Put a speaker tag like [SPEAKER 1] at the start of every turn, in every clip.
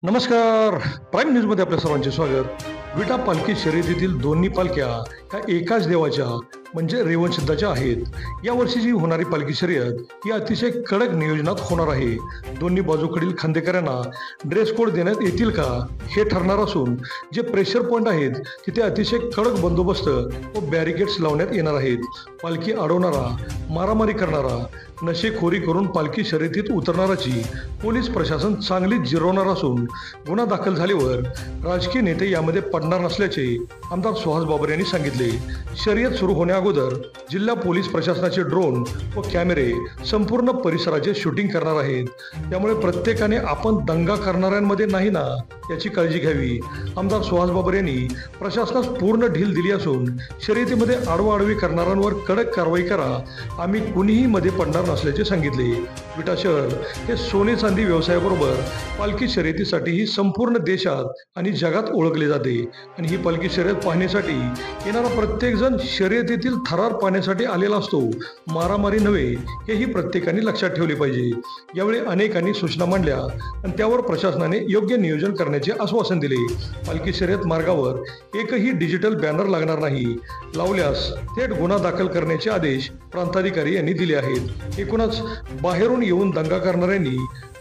[SPEAKER 1] नमस्कार. प्राईम न्यूजमध्ये आपल्या सर्वांचे स्वागत. विटा पालखी शर्यतीतील दोन्ही पालख्या ह्या एकाच देवाच्या म्हणजे रेवणसिद्धाच्या आहेत. या वर्षीची होणारी पालखी शर्यत ही अतिशय कडक नियोजनात होणार आहे. दोन्ही बाजूकडील खांदेकऱ्यांना ड्रेस कोड देण्यात येतील का हे ठरणार असून जे प्रेशर पॉईंट आहेत तिथे अतिशय कडक बंदोबस्त व बॅरिकेड्स लावण्यात येणार आहेत. पालखी अडवणारा, मारामारी करणारा, नशेखोरी करून पालखी शर्यतीत उतरणाराची पोलीस प्रशासन चांगलीच जिरवणार असून गुन्हा दाखल झाल्यावर राजकीय नेते यामध्ये पडणार नसल्याचे आमदार सुहास बाबर यांनी सांगितले. शर्यत सुरू होण्याअगोदर जिल्हा पोलीस प्रशासनाचे ड्रोन व कॅमेरे संपूर्ण परिसराचे शूटिंग करणार आहेत. त्यामुळे प्रत्येकाने आपण दंगा करणाऱ्यांमध्ये नाही ना याची काळजी घ्यावी. आमदार सुहास बाबर यांनी प्रशासनास पूर्ण ढील दिली असून शर्यतीमध्ये आडवाआडवी करणाऱ्यांवर कडक कारवाई करा, आम्ही कुणीही मध्ये पडणार नसल्याचे सांगितले. विटा शहर हे सोने चांदी व्यवसायाबरोबर पालखी शर्यतीसाठीही संपूर्ण देशात आणि जगात ओळखले जाते आणि ही पालखी शर्यत पाहण्यासाठी येणारा प्रत्येक जण शर्यतीतील थरार पाहण्यासाठी आलेला असतो, मारामारी नव्हे हेही प्रत्येकाने लक्षात ठेवले पाहिजे. यावेळी अनेकांनी सूचना मांडल्या आणि त्यावर प्रशासनाने योग्य नियोजन करण्याचे आश्वासन दिले. पालखी शर्यत मार्गावर एकही डिजिटल बॅनर लागणार नाही, लावल्यास थेट गुन्हा दाखल करण्याचे आदेश प्रांताधिकारी यांनी दिले आहेत. एकूणच बाहेरून येऊन दंगा करणाऱ्यांनी,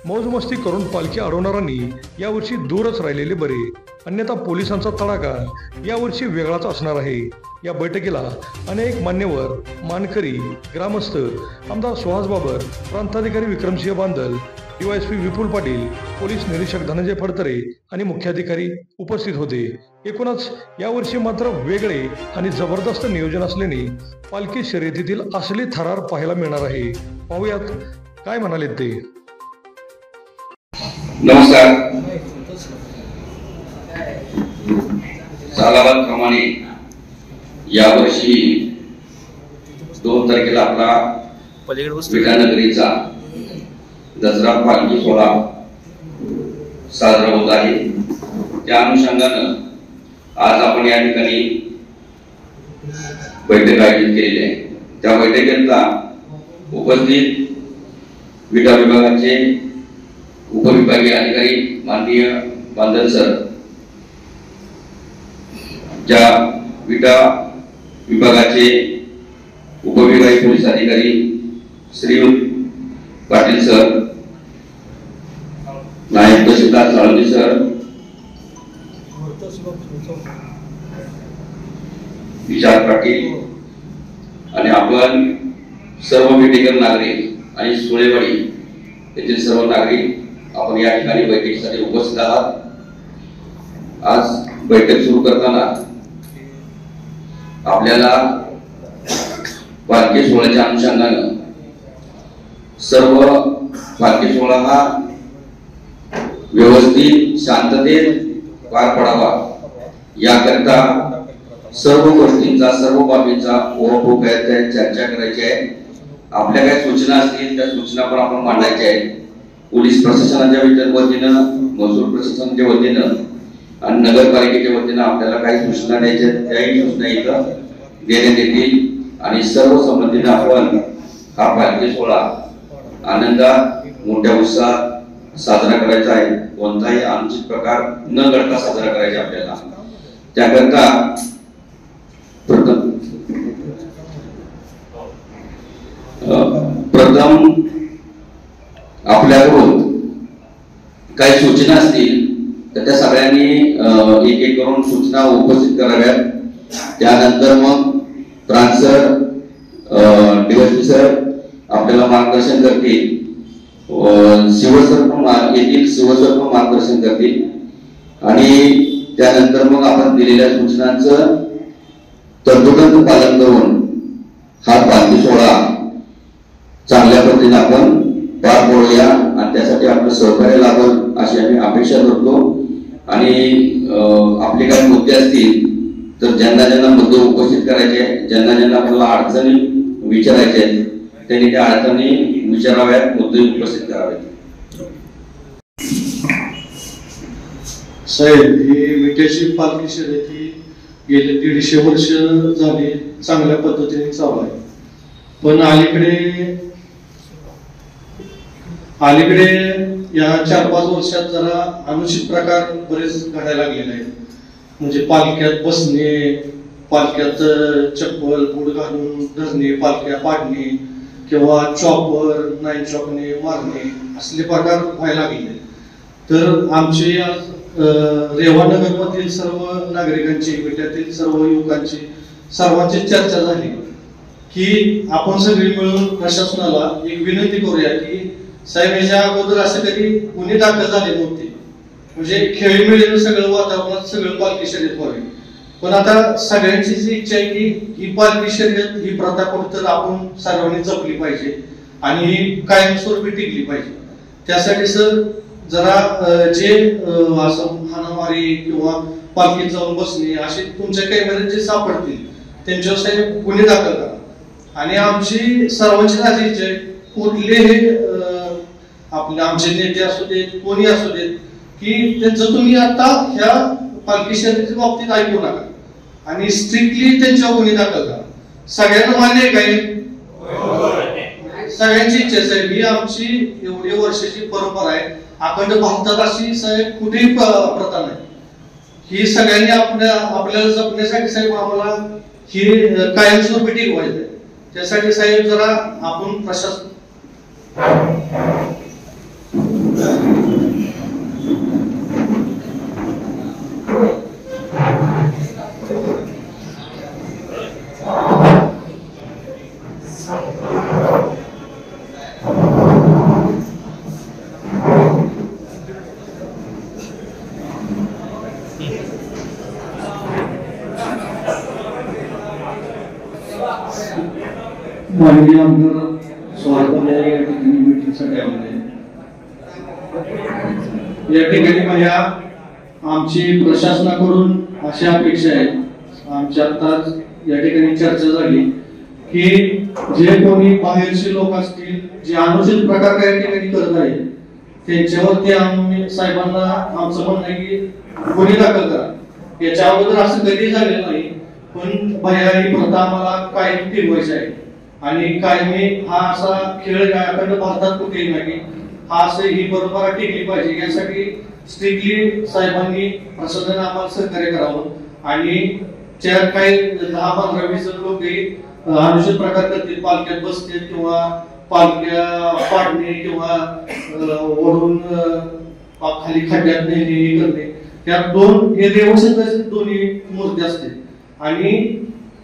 [SPEAKER 1] मौजमस्ती करून पालखी अडवणाऱ्यांनी यावर्षी दूरच राहिलेले बरे, अन्यथा पोलिसांचा तडाखा यावर्षी वेगळाच असणार आहे. या बैठकीला अनेक मान्यवर, मानकरी, ग्रामस्थ, आमदार सुहास बाबर, प्रांताधिकारी विक्रमसिंह बांदल, DYSP विपुल पाटील, पोलीस निरीक्षक धनंजय फडतरे आणि मुख्याधिकारी उपस्थित होते. एकूणच यावर्षी मात्र वेगळे आणि जबरदस्त नियोजन असल्याने पालखी शर्यतीतील असली थरार पाहायला मिळणार आहे. पाहूयात काय म्हणाले ते.
[SPEAKER 2] नमस्कार. सालाबादप्रमाणे यावर्षी 2 तारखेला आपला विटानगरीचा दसरा पालखी सोहळा साजरा होत आहे. त्या अनुषंगानं आज आपण या ठिकाणी बैठक आयोजित केलेली आहे. त्या बैठकीला उपस्थित विटा विभागाचे उपविभागीय अधिकारी माननीय बांदल सर, ज्या विटा विभागाचे उपविभागीय पोलीस अधिकारी श्रीयुत पाटील सर, नायब तहसीलदार साळुंके सर, विशाल पाटील आणि आपण सर्व विटेकर नागरिक आणि सुळेवाडी येथील सर्व नागरिक आपण या ठिकाणी बैठकीसाठी उपस्थित आहात. आज बैठक सुरू करताना आपल्याला पालखी सोहळ्याच्या अनुषंगानं सर्व पालखी सोहळा हा व्यवस्थित शांततेत पार पडावा याकरता सर्व गोष्टींचा, सर्व बाबींचा ओळख चर्चा करायची आहे. आपल्या काही सूचना असतील त्या सूचना पण आपण मांडायच्या आहेत. पोलीस प्रशासनाच्या वतीनं, महसूल प्रशासनाच्या वतीनं आणि नगरपालिकेच्या वतीनं आपल्याला काही सूचना द्यायच्या, त्याही सूचना इथं देण्यात येतील आणि सर्व संबंधीने आपण हा पालखी सोहळा आनंदात, मोठ्या उत्साहात साजरा करायचा आहे. कोणताही अनुचित प्रकार न घडता साजरा करायचा आपल्याला. त्याकरता प्रथम आपल्याकडून काही सूचना असतील तर त्या सगळ्यांनी एक एक करून सूचना उपस्थित कराव्यात. त्यानंतर मग प्रांत सर, DYSP सर आपल्याला मार्गदर्शन करतील, शिवसर पण येतील, शिवसर पण मार्गदर्शन करतील आणि त्यानंतर मग आपण दिलेल्या सूचनांचं तंतोतंत पालन करून हा पालखी सोहळा चांगल्या पद्धतीने आपण पार पडूया आणि त्यासाठी आपलं सहकार्य लाभेल अशी आम्ही अपेक्षा करतो. आणि आपले काही मुद्दे असतील तर ज्यांना ज्यांना मुद्दे उपस्थित करायचे, ज्यांना ज्यांना आपल्याला अडचणी विचारायच्या आहेत त्यांनी त्या अडचणी विचाराव्यात, मुद्दे उपस्थित करावेत.
[SPEAKER 3] साहेब, ही विट्याची पालखी शर्यती गेले 150 वर्ष झाली चांगल्या पद्धतीने चालू आहे. पण अलीकडे या 4-5 वर्षात जरा अनुचित प्रकार बरेच घडायला लागलेले आहेत. म्हणजे पालख्यात बसणे, पालख्यात चप्पल बूट घालून धरणे, पालख्या पाडणे किंवा चॉपर नाईन चॉकने मारणे असले प्रकार व्हायला लागले. तर आमचे रेवा नगरमधील सर्व नागरिकांची, विट्यातील सर्व युवकांची, सर्वांची चर्चा झाली की आपण सगळी मिळून प्रशासनाला एक विनंती करूया की साहेब, याच्या अगोदर असं कधी गुन्हे दाखल झाले नव्हते. म्हणजे खेळीमेळीनं सगळं वातावरणात सगळं पालखी शर्यत व्हावी. पण आता सगळ्यांची जी इच्छा आहे की ही पालखी शर्यत ही प्रथा कुठं आपण सर्वांनी जपली पाहिजे आणि ही कायमस्वरूपी टिकली पाहिजे. त्यासाठी सर जरा जे असं हाणामारी किंवा पालखीत जाऊन बसणे असे तुमच्या कॅमेऱ्यात जे सापडतील त्यांच्यावर साहेब गुन्हे दाखल करा. आणि आमची सर्वांची राजी इच्छा आहे, कुठलेही आपले आमचे नेते असू देत, कोणी असू देत, की त्यांचं तुम्ही आता ह्या पालखी शर्यतीच्या बाबतीत ऐकू नका आणि स्ट्रिक्टली त्यांच्यावर गुन्हे दाखल करा. सगळ्यांना मान्य आहे काय? सगळ्यांची इच्छा साहेब, ही आमची एवढी वर्षाची परंपरा आहे. अखंड भारतात अशी साहेब कुठेही प्रथा नाही. ही सगळ्यांनी आपल्याला जपण्यासाठी साहेब आम्हाला ही कायमस्वरूपी टिकवायचं आहे. त्यासाठी साहेब जरा आपण प्रशासन
[SPEAKER 4] माननीय आमदार स्वागत या ठिकाणी मीटिंगसाठी आले. या ठिकाणी माझ्या आमची प्रशासनाकडून अशी अपेक्षा आहे, आमच्या आताच या ठिकाणी चर्चा झाली की जे कोणी बाहेरचे लोक असतील जे अनुचित प्रकार काही ठिकाणी करत आहेत त्यांच्यावरती आम्ही साहेबांना आमचं म्हणणं आहे की गुन्हे दाखल करा. याच्या अगोदर असं कधी झालेलं नाही, पण भया ही प्रथा आम्हाला कायम टिकवायची आहे आणि कायमी हा असा खेळ अखंड भारतात कुठेही नाही, हा असं ही परंपरा टिकली पाहिजे. यासाठी स्ट्रिक्टली साहेबांनी प्रशासनाने आम्हाला सहकार्य करावं आणि ज्या काही 10-15-20 लोक अनुचित प्रकार करतील, पालख्यात बसतील किंवा पालख्या पाडणे किंवा ओढून खाली खड्ड्यात नेणे करणे, त्या दोन हे देवसिद्धाचे दोन्ही मूर्ती असते आणि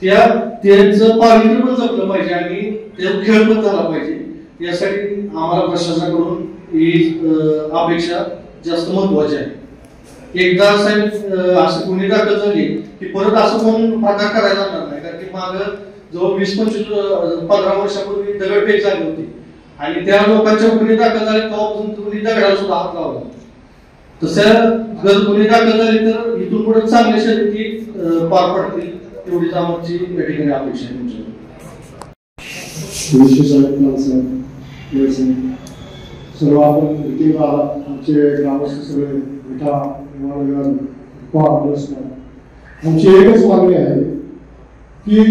[SPEAKER 4] त्यांचं पावित्र्य पण जपलं पाहिजे आणि त्याचा खेळ पण झाला पाहिजे. यासाठी आम्हाला प्रशासनाकडून ही अपेक्षा जास्त महत्वाची आहे. एकदा साहेब असं गुन्हे दाखल झाले की परत असं कोण प्रकार करायला जाणार नाही, कारण की मागं जवळ 20-15 वर्षापूर्वी दगडफेक झाली होती आणि त्या लोकांच्या गुन्हे दाखल झाले तेव्हापासून तुम्ही दगडाला सुद्धा हात लावला. तसं जर गुन्हे दाखल झाले तर इथून पुढे चांगल्या शर्यती पार पडतील, एवढीच आमची या ठिकाणी अपेक्षा आहे तुमच्याकडून.
[SPEAKER 5] सर्व आपण मिटिंगला आमचे ग्रामस्थ सगळे विटा आमची एकच मागणी आहे की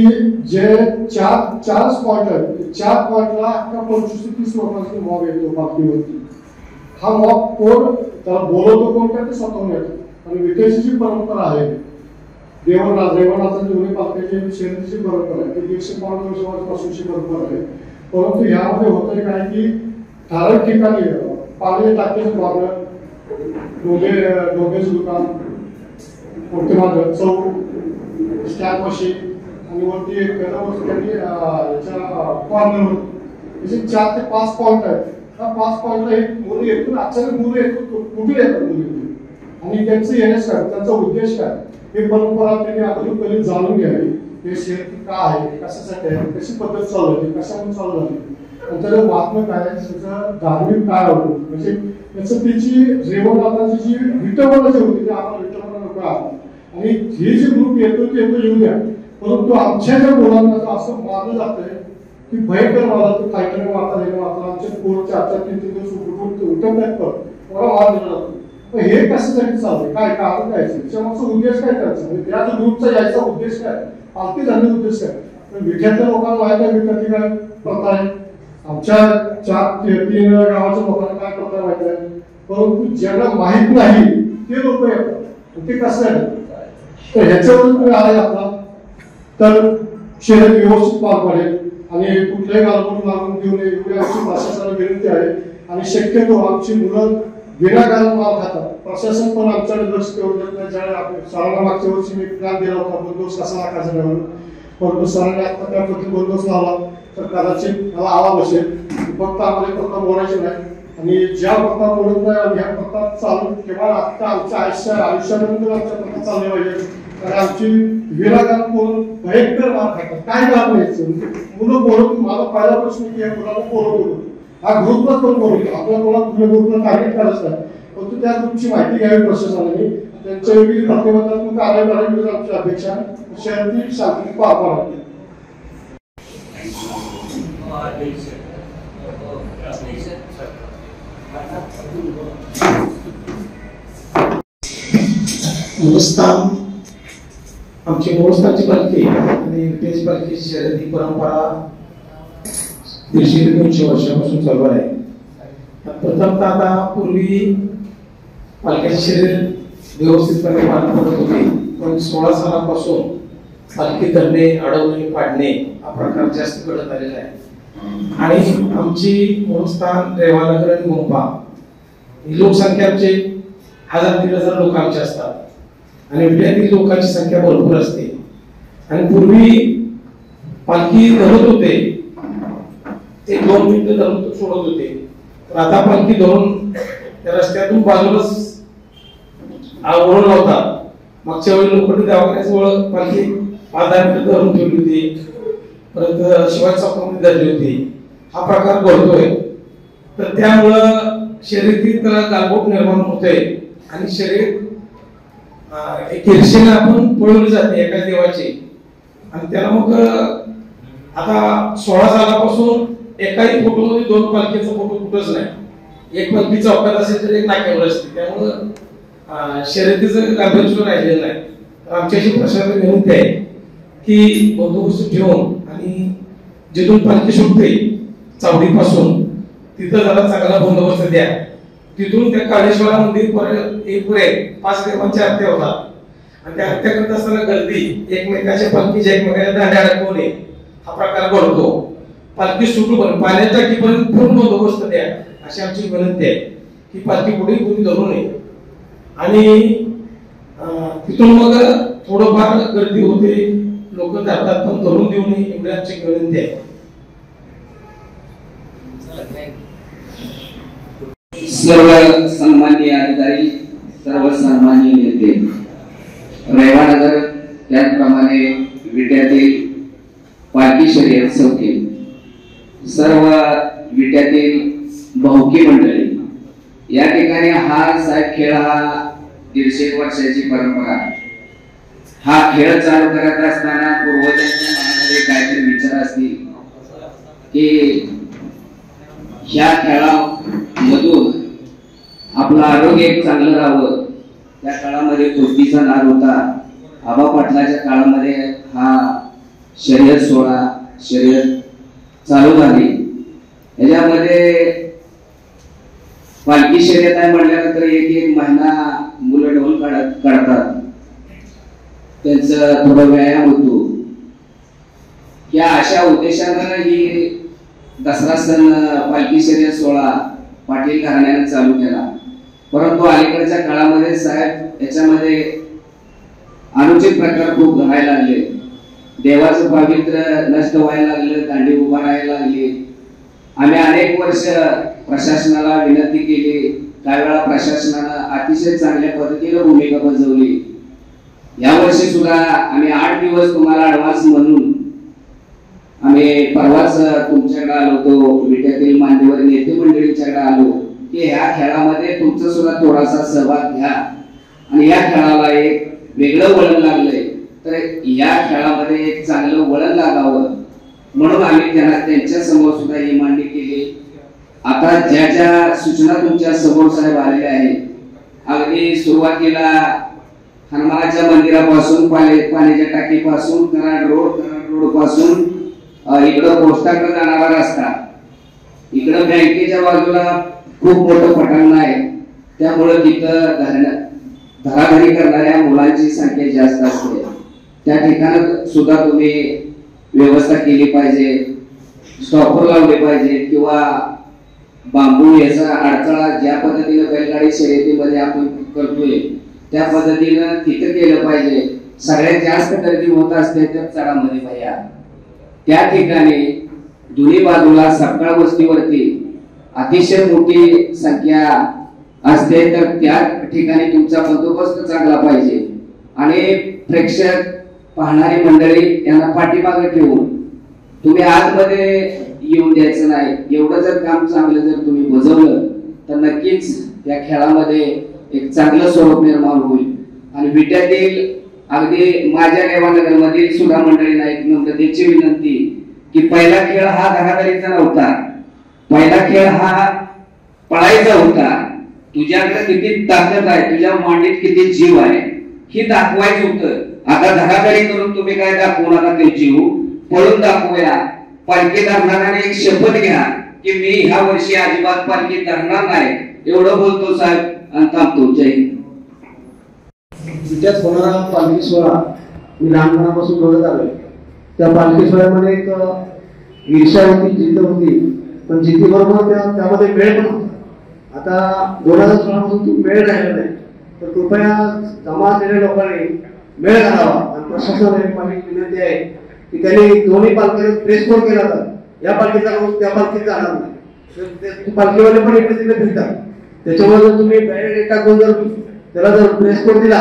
[SPEAKER 5] जे चार स्पॉट आहेत, 4 स्पॉटला अख्खा 25-30 लोकांचा मॉब येतो बाकीवरती. हा मॉब कोण त्याला बोलवतो, कोण काय ते स्वतःहून येतो. आणि विटेची जी परंपरा आहे, देवनाथांची दोन्ही पालख्याची शर्यतीची परंपरा आहे, ती 105 वर्षापासूनची परंपरा आहे. परंतु यामध्ये होतंय काय की ठराविक ठिकाणी पाणी टाक्याचं प्रॉब्लेम, डोंगेचं दुकान, प्रतिमार्ग चौक, स्टॅम्प मशीन आणि वरती एक याच्या कॉर्नर, असे 4 ते 5 पॉईंट आहेत. त्या 5 पॉईंटला एक मुली येतो, अचानक मुलं येतो, कुठे येतात मुली आणि त्यांचं येण्यास काय, त्यांचा उद्देश काय, हे परंपरा त्यांनी अगोदर कधी जाणून घ्यावी. हे शर्यती का आहे, कशासाठी आहे, कशी पद्धत चालू आहे, कशामुळे चालू झाली, त्याचं महात्म्य काय, त्याचं धार्मिक काय आवडतं, म्हणजे त्याचं त्याची रेवणनाथांची जी विठोबा जी होती, ते आम्हाला विठोबा नको आहे. आणि हे जे ग्रुप येतो ते येतो येऊ द्या, परंतु आमच्या ज्या मुलांना असं मानलं जातंय की भयंकर मला तो काहीतरी वाटा हे वाटलं, आमच्या कोर्ट 4-3 दिवस उठत नाहीत, मला वाद दिला जातो. हे कशासाठी चाललंय, काय कारण काय, त्याच्यामागचा उद्देश काय करायचा, म्हणजे त्या ग्रुपचा यायचा उद्देश काय, पालखी जाण्याचा उद्देश काय. विठ्यातल्या लोकांना माहिती आहे विठ्यातली काय प्रथा आहे, आमच्या 3 गावाच्या लोकांना काय प्रथा माहिती आहे, परंतु ज्यांना माहीत नाही ते लोक येतात. ते कसं आहे तर ह्याच्यावर तुम्ही आले आपला तर शर्यत व्यवस्थित पार पडेल आणि कुठल्याही गालबोट लागून देऊ नये एवढी आमची प्रशासनाला विनंती आहे. आणि शक्यतो आमची मुलं विनाकारण मार खातात. प्रशासन पण आमच्याकडे लक्ष ठेवून देत नाही. ज्यावेळी सरांना मागच्या वर्षी मी प्लॅन दिला होता बंदोबस्त कसा लागायचा म्हणून, परंतु सरांनी आता त्या पद्धती बंदोबस्त लावला तर कदाचित मला आवा बसेल. फक्त आम्हाला प्रथा मोडायची नाही आणि ज्या प्रथा मोडत नाही ह्या प्रथा चालू केव्हा आता आमच्या आयुष्यानंतर आमच्या प्रथा चालल्या पाहिजे. कारण आमची विनाकारण करून भयंकर मार खातात. काय काम नाही मुलं बोलत. माझा पहिला प्रश्न की या मुलाला बोलवतो हा ग्रुपलाच पण बोलतो. आपल्या कोणा ग्रुपला टार्गेट करायचं नाही, परंतु त्या ग्रुपची माहिती घ्यावी प्रशासनाने. त्यांच्या विविध प्रतिबंधात्मक कारवाई करावी आमची अपेक्षा. शर्यती शांततेत पार पाडावी.
[SPEAKER 6] मूळस्थान आमची मूळस्थानची पालखी आणि पेज पालखीची शर्यती परंपरा 150 ते 200 वर्षापासून चालू आहे. प्रथमतः आता पूर्वी पालख्याची शर्यत व्यवस्थितपणे पार पडत होती, पण 16 सालापासून पालखी धरणे, अडवणे, पाडणे हा प्रकार जास्त घडत आलेला आहे. आणि आमची मूळस्थान रेवानगर आणि मुंबा ही लोकसंख्या आमचे 1000-1500 लोक आमचे असतात आणि विट्यातील लोकांची संख्या भरपूर असते. आणि पूर्वी पालखी धरत होते 1-2 मिनिटं धरून सोडत होते, तर आता पालखी धरून त्या रस्त्यातून बाजूलाच वळण लावतात. मागच्या वेळी लोखंडी दवाखान्याजवळ पालखी 5-10 मिनिटं धरून ठेवली होती, परत शिवाजी चौकामध्ये धरली होती. हा प्रकार घडतोय. तर त्यामुळं शर्यतीत गालबोट निर्माण होतोय आणि शर्यत एक ईर्षेने आपण पळवली जाते एका देवाची. आणि त्याला मग आता 16 सालापासून एकाही फोटोमध्ये 2 पालखीचा फोटो कुठंच नाही. एक पालखी चौकात असेल तर एक नाक्यावर असते. त्यामुळं शर्यतीचं गांभीर्य राहिलेलं नाही. तर आमच्याशी प्रशासनाला विनंती आहे की बंदोबस्त ठेवून आणि जिथून पालखी सुटते चावडीपासून तिथं जरा चांगला बंदोबस्त द्या. तिथून त्या काळेश्वरा मंदिर पर्यंत 5 देवांच्या आरत्या होतात आणि त्या आरत्या करत असताना गर्दी एकमेकाच्या पालखीच्या एकमेकाच्या दांड्या अडकवणे हा प्रकार घडतो. पालखी सुटूपर्यंत पाण्याच्या टाकीपर्यंत पूर्ण बंदोबस्त द्या अशी आमची विनंती आहे की पालखी पुढे कोणी धरू नये. आणि तिथून मग थोडंफार गर्दी होते, लोक जातात, पण धरून देऊ नये एवढी आमची विनंती आहे.
[SPEAKER 2] सर्व सन्माननीय अधिकारी, सर्व सन्माननीय नेते, रेवानगर त्याचप्रमाणे विट्यातील पालखी शर्यत चौकी, सर्व विट्यातील भाऊकी मंडळी, या ठिकाणी हा साहेब खेळ हा 150 वर्षाची परंपरा. हा खेळ चालू करत असताना पूर्वजांच्या मनामध्ये काहीतरी विचार असतील की ह्या खेळामधून आपलं आरोग्य एक चांगलं राहावं. त्या काळामध्ये कुस्तीचा नाद होता. आबा पाटलाच्या काळामध्ये हा शर्यत सोहळा शर्यत चालू झाली. याच्यामध्ये पालखी शर्यत आहे म्हटल्यानंतर 1-1 महिना मुलं ढोल काढतात. त्यांचा थोडा व्यायाम होतो. या अशा उद्देशानं ही दसरा सण पालखी शर्यत सोहळा पाटील घराण्याने चालू केला. परंतु अलीकडच्या काळामध्ये साहेब याच्यामध्ये अनुचित प्रकार खूप घडायला लागले. देवाचं पावित्र्य नष्ट व्हायला लागलं, दांडी उभा राहायला लागली. आम्ही अनेक वर्ष प्रशासनाला विनंती केली. काही वेळा प्रशासनानं अतिशय चांगल्या पद्धतीने भूमिका बजावली. यावर्षी सुद्धा आम्ही 8 दिवस तुम्हाला ऍडव्हान्स म्हणून आम्ही परवाच तुमच्याकडे आलो होतो. विट्यातील मान्यवर नेते मंडळींच्याकडे आलो की ह्या खेळामध्ये तुमचा सुद्धा थोडासा सहभाग घ्या आणि या खेळाला एक वेगळं वळण लागलंय तर या खेळामध्ये एक चांगलं वळण लागावं म्हणून आम्ही त्यांच्या समोर सुद्धा ही मांडणी केली. आता ज्या ज्या सूचना तुमच्या समोर साहेब आलेल्या आहेत, अगदी सुरुवातीला हनुमानाच्या मंदिरापासून पाण्याच्या टाकीपासून कराड रोड पासून इकडं पोस्टाकडे जाणारा रस्ता, इकडं बँकेच्या बाजूला खूप मोठं पटांगण आहे
[SPEAKER 7] त्यामुळे तिथं धराधरी करणाऱ्या मुलांची संख्या जास्त असते. त्या ठिकाणी सुद्धा तुम्ही व्यवस्था केली पाहिजे, स्टॉपर लावले पाहिजे किंवा बांबू याचा अडथळा ज्या पद्धतीने बैलगाडी शर्यतीमध्ये आपण करतोय त्या पद्धतीनं तिथं केलं पाहिजे. सगळ्यात जास्त गर्दी होत असते तर चढामध्ये भैया त्या ठिकाणी दोन्ही बाजूला सपकाळ वस्तीवरती अतिशय मोठी संख्या असते तर त्या ठिकाणी तुमचा बंदोबस्त चांगला पाहिजे आणि प्रेक्षक पाहणारी मंडळी यांना पाठीमागे ठेवून तुम्ही आतमध्ये येऊन द्यायचं नाही. एवढं जर काम चांगलं जर तुम्ही बजावलं तर नक्कीच या खेळामध्ये एक चांगलं स्वरूप निर्माण होईल. आणि विट्यातील अगदी माझ्या रेवानगर मधील सुद्धा मंडळींना एक नम्रतेची विनंती की पहिला खेळ हा धराधरीचा नव्हता, पहिला खेळ हा पळायचा होता. तुझ्याकडे किती ताकद आहे, तुझ्या मांडीत किती जीव आहे हे दाखवायचं होतं. आता धराधरी करून तुम्ही काय दाखवू नका, ते जीव पळून दाखवूया. पालखी धरणाऱ्याने एक शपथ घ्या की मी ह्या वर्षी अजिबात पालखी धरणार नाही. एवढं बोलतो साहेब आणि थांबतो. जय हिंद.
[SPEAKER 8] विट्यात होणारा पालखी सोहळा मी लहानपणापासून बघत आलोय. त्या पालखी सोहळ्यामध्ये एक ईर्ष्या होती, जिद्द होती, पण जिद्दीबरोबर त्यामध्ये वेळ पण होता. आता 2016 पासून तो वेळ राहिला नाही, तर कृपया जमा असलेल्या लोकांनी वेळ घालावा. आणि प्रशासनाने माझी विनंती आहे की त्यांनी दोन्ही पालखी प्रेस कोड केला तर या पालखीचा त्या पालखीत जाणार नाही. पालखीवाले पण इकडे तिकडे फिरतात, त्याच्यामुळे जर तुम्ही बॅरिकेड टाकून जर त्याला जर प्रेस कोड दिला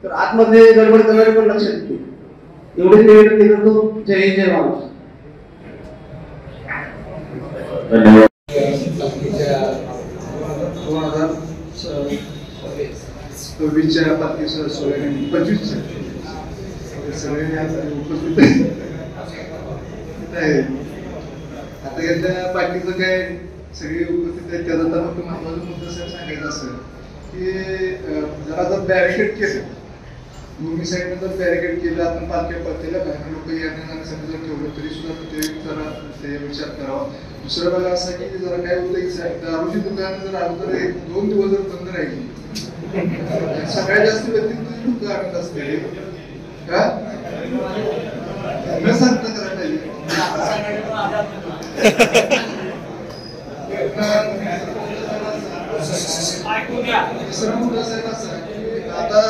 [SPEAKER 8] तर आतमध्ये गडबड करणारे पण लक्षात येते. एवढेच मी विनंती करतो. जय हिंद, जय महाराष्ट्र.
[SPEAKER 2] धन्यवाद.
[SPEAKER 5] 2026च्या पालखी सोहळ्याने 25 सगळे उपस्थित आहे. आता यातल्या पालखीचं काय सगळे उपस्थित आहेत त्याचा तर फक्त महत्वाचा मुद्दा सांगायचा असेल की जरा जर बॅरिकेड केलं, दोन्ही साईडने जर बॅरिकेड केलं, आपण पालख्या पळतेल्या बाहेर लोक येण्या जाण्यासाठी जर ठेवलं तरी सुद्धा ते जरा ते विचार करावा. दुसरं बघा असं की जरा काय होतं की दारूची दुकानं जर अगोदर 1-2 दिवस जर बंद राहिली, सगळ्यात जास्त व्यक्ती लोक आणत असते का न सांगता करायला पाहिजे. दुसरा मुद्दा साहेब असा की आता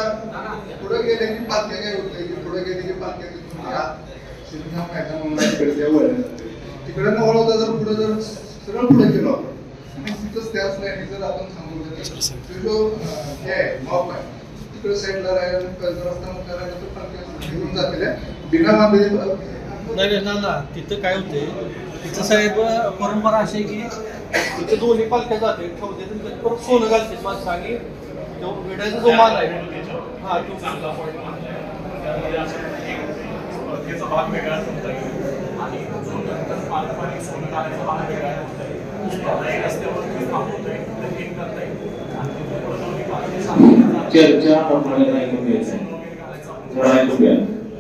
[SPEAKER 5] पुढे गेले की पालख्या काय होतं की पुढे गेले की पालख्या तिकडे न वळवता जर पुढे जर सरळ पुढे गेलो आपण तिथंच त्याच लाईनी जर आपण थांबवलं जो हे आहे मॉप आहे तिकडे साईडला राहायला रस्ता मोठा राहिला तर पालख्या घेऊन जातील बिना बांधले.
[SPEAKER 3] नाही ना तिथं काय होते, तिथं साहेब परंपरा अशी आहे की तिथे दोन्ही पालख्या जाते ठेवते परत सोनं घालते माणसं आणि तो विड्याचा जो माल आहे हा तो भाग वेगळा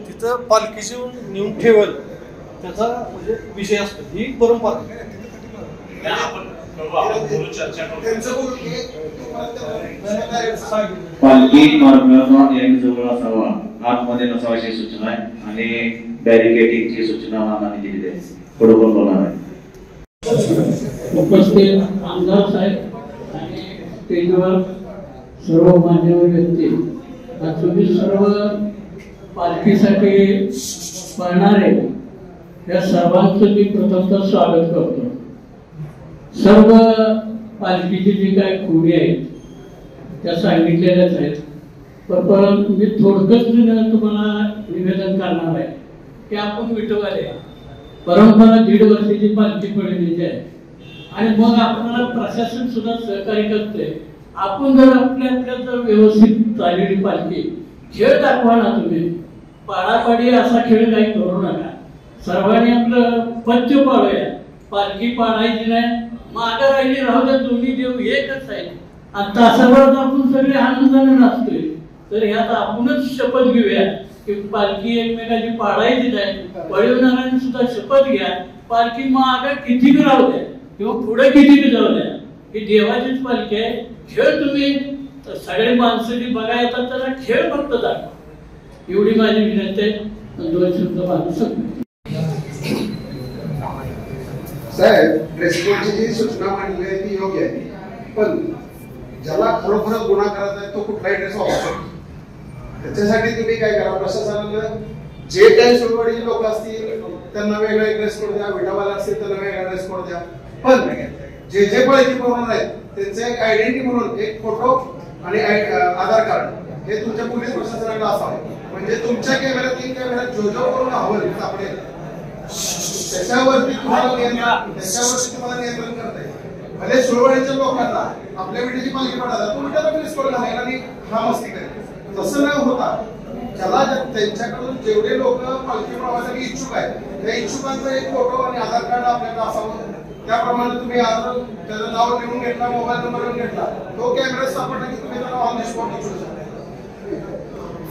[SPEAKER 3] तिथं पालखीची नेऊन ठेवल त्याचा म्हणजे विषय असतो. ही परंपरा
[SPEAKER 9] पालखी मार्गाचा जवळ असावा, आतमध्ये नसावा अशी सूचना आहे आणि बॅरिकेडिंगची सूचना आम्हाला दिली आहे. पुढे बोलणार आहे
[SPEAKER 10] उपस्थित आमदार साहेब आणि स्टेजवर सर्व मान्यवर व्यक्ती, तुम्ही सर्व पालखीसाठी पळणारे या सर्वांचं मी प्रथमतः स्वागत करतो. सर्व पालखीची जी काही खूणी आहेत त्या सांगितलेल्याच आहेत, पण मी थोडकंच तुम्हाला निवेदन करणार आहे की आपण विठोबाले परंपरा 1.5 वर्षाची पालखी पळवण्याची आहे आणि मग आपल्याला प्रशासन सुद्धा सहकार्य करते. आपण जर आपल्या जर व्यवस्थित चाललेली पालखी खेळ दाखवा ना, तुम्ही पाडापाडी असा खेळ काही करू नका. सर्वांनी आपलं पथ्य पाळूया, पालखी पाडायची नाही, मागे राहिली राहू द्या, दोन्ही देव एकच आहे आणि तासाभरात आपण सगळे आनंदाने नाचतोय. तर ह्यात आपणच शपथ घेऊया की पालखी एकमेकाची पाडायची नाही. पळवणाऱ्यांनी सुद्धा शपथ घ्या, पालखी मागे किती बी राहू द्या किंवा पुढे किती बी जाऊ द्या, ही देवाचीच पालखी आहे, खेळ तुम्ही सगळे माणसं जी बघायला येतात त्याला खेळ फक्त दाखवा, एवढी माझी विनंती आहे. 2 शब्द माझं सांगतो.
[SPEAKER 5] साहेब, ड्रेस कोडची जी सूचना मांडली आहे ती योग्य आहे, पण ज्याला खरोखरच गुन्हा करायचा आहे तो कुठलाही ड्रेस वापरू शकतो. त्याच्यासाठी तुम्ही काय करा, प्रशासनाला जे काही सुरवाडीचे लोक असतील त्यांना वेगळा ड्रेस कोड द्या, विटावाला असतील त्यांना वेगळा ड्रेस कोड द्या, पण जे जे पळती प्रमाण आहेत त्यांचे एक आयडेंटिटी म्हणून एक फोटो आणि आधार कार्ड हे तुमच्या पोलीस प्रशासनाला असावं. म्हणजे तुमच्या कॅमेऱ्यात 3 कॅमेरा जो करून हवं सापडेल त्याच्यावरती तुम्हाला नियंत्रण करता येईल. भले सुरवाडीच्या लोकांना आपल्या विटेची पालखी पडायला तुम्ही त्याला ड्रेस कोड घालायला आणि हा मस्ती करेल, तसं न होता ज्याला त्यांच्याकडून जेवढे लोक पालखी प्रवासासाठी इच्छुक आहेत त्या इच्छुकांचा एक फोटो आणि आधार कार्ड आपल्याला असावं. त्याप्रमाणे तुम्ही त्याचं नाव लिहून घेतला, मोबाईल नंबर लिहून घेतला, तो कॅमेरा सापडला की तुम्ही त्याला ऑन द स्पॉट उचलू शकता.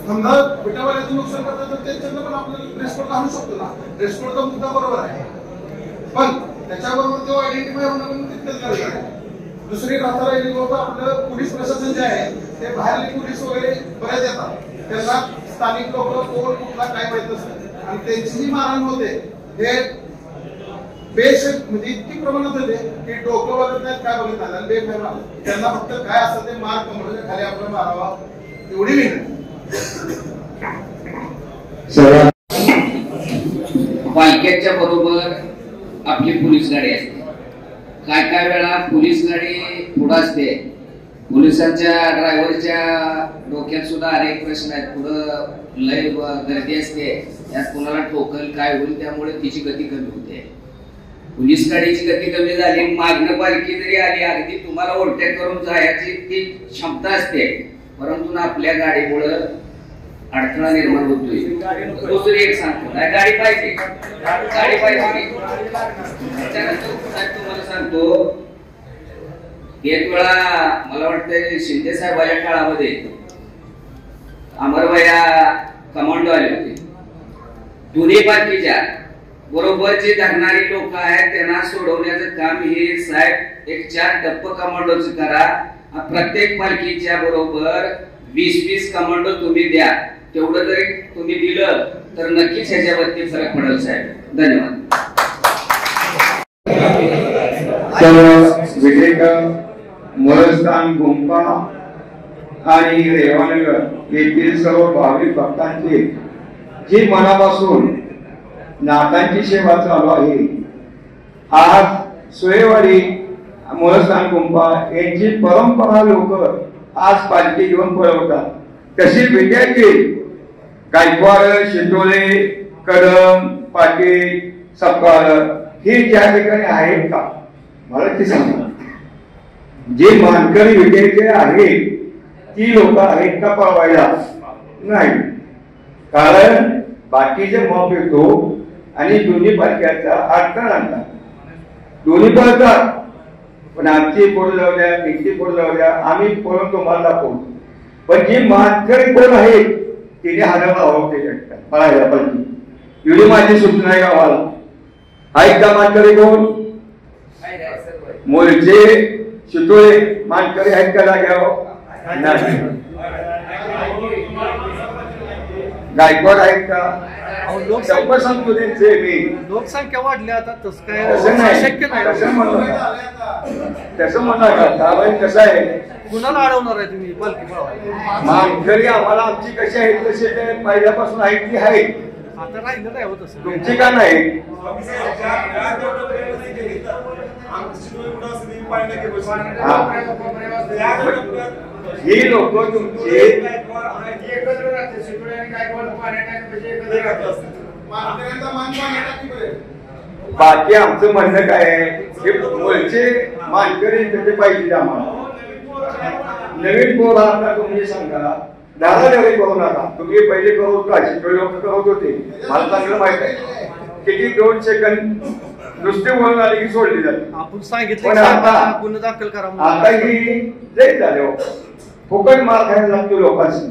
[SPEAKER 5] समजा विटावाल्याचं नुकसान करतात तर त्यांच्याकडे पण आपल्याला ड्रेस कोड घालू शकतो ना. ड्रेस कोडचा मुद्दा बरोबर आहे, पण त्याच्याबरोबर तो आयडेंटिफाय होणं पण तितकंच गरजेचं आहे. दुसरी राहता राहिली गोष्ट, आपलं पोलीस प्रशासन जे आहे ते बाहेरले पोलीस वगैरे बरेच येतात, त्यांना स्थानिक लोक कोण कुठला काय माहित नसतं आणि त्यांची जी मारहाण होते हे म्हणजे इतकी प्रमाणात होते की डोकं बघत नाहीत, काय बघत नाही, बेफेमा त्यांना फक्त काय असतं ते मार कमरेच्या खाली आपलं मारावा एवढी विनंती.
[SPEAKER 7] पालख्याच्या बरोबर आपली पोलीस गाडी असते. काय काय वेळा पोलीस गाडी पुढे असते, पोलिसांच्या ड्रायव्हरच्या डोक्यात सुद्धा अनेक प्रश्न आहेत. पुढं लय गर्दी असते, यात कोणाला ठोकल काय होईल, त्यामुळे तिची गती कमी होते. पोलीस गाडीची गती कमी झाली, मागणं पालखी जरी आली अगदी तुम्हाला ओव्हरटेक करून जायची ती क्षमता असते, परंतु आपल्या गाडीमुळे अडथळा निर्माण होतोय. दुसरी एक सांगतो, गाडी पाहिजे, गाडी पाहिजे. तुम्हाला सांगतो, एक वेळा मला वाटतं शिंदे साहेबांच्या काळामध्ये अमरवया कमांडो आले होते. दोन्ही पालखीच्या बरोबर जे धरणारी लोक आहेत त्यांना सोडवण्याचं काम हे साहेब एक 4 टप्प कमांडोच करा. प्रत्येक पालखीच्या बरोबर 20-20 कमांडो तुम्ही द्या. तेवढं जरी तुम्ही दिलं तर नक्कीच ह्याच्यावरती फरक पडेल साहेब. धन्यवाद.
[SPEAKER 11] मूळस्थान गुंफा आणि रेवानगर येथील सर्व भाविक भक्तांची जी मनापासून नाथांची सेवा चालू आहे, आज सोयवाडी मूळस्थान गुंफा यांची परंपरा लोक आज पालखी घेऊन पळवतात. कशी भेटायची गायकवाड, शितोळे, कदम, पाटील, सपकाळ हे ज्या ठिकाणी आहेत का मला ते सांगा. जे मानकरी विजयचे आहेत ती लोक आहेत का पळवायला? नाही, कारण बाकीचे मप येतो आणि दोन्ही पालख्याचा अडथळा आणतात. दोन्ही पळतात, पण आमची पोट जाऊ द्या, त्यांची पोट जाऊ द्या, आम्ही पळून तुम्हाला दाखवू. पण जी मानकरी कोण आहे तिने हाताला हवं ते पळायला पाहिजे. एवढी माझी सूचना आहे गावाला. आहेत का मानकरी कोण? मोलचे, शितोळे मानकरी आहेत का जाग्यावर? नाही. गायकवाड आहेत का? सांगतो त्यांचे मी.
[SPEAKER 3] लोकसंख्या वाढली आता, तसं काय
[SPEAKER 11] शक्य नाही. तसं म्हणा का? कसं आहे,
[SPEAKER 3] कुणाला अडवणार आहे तुम्ही पालखी पळवायला?
[SPEAKER 11] मानकरी आम्हाला आमची कशी आहे तसे ते पहिल्यापासून आहेत ती आहे.
[SPEAKER 3] आता राहिलं नाही होत असं.
[SPEAKER 11] तुमची का नाही? ही लोक तुमची बाकी आमचं म्हणणं काय आहे, हे मूळचे मानकरी तिथे पाहिजे आम्हाला. नवीन पोर आता तुम्ही सांगा, दादागिरी करू नका. तुम्ही पहिले करत का शिकवे लोक करत होते, मला चांगलं माहित आहे. किती 2 सेकंद नुसते बोलून आले की सोडली जाते.
[SPEAKER 3] आपण सांगितलं गुन्हा दाखल करा. आता
[SPEAKER 11] ही लई झाले, फुकट मार खायला लागतो लोकांनी.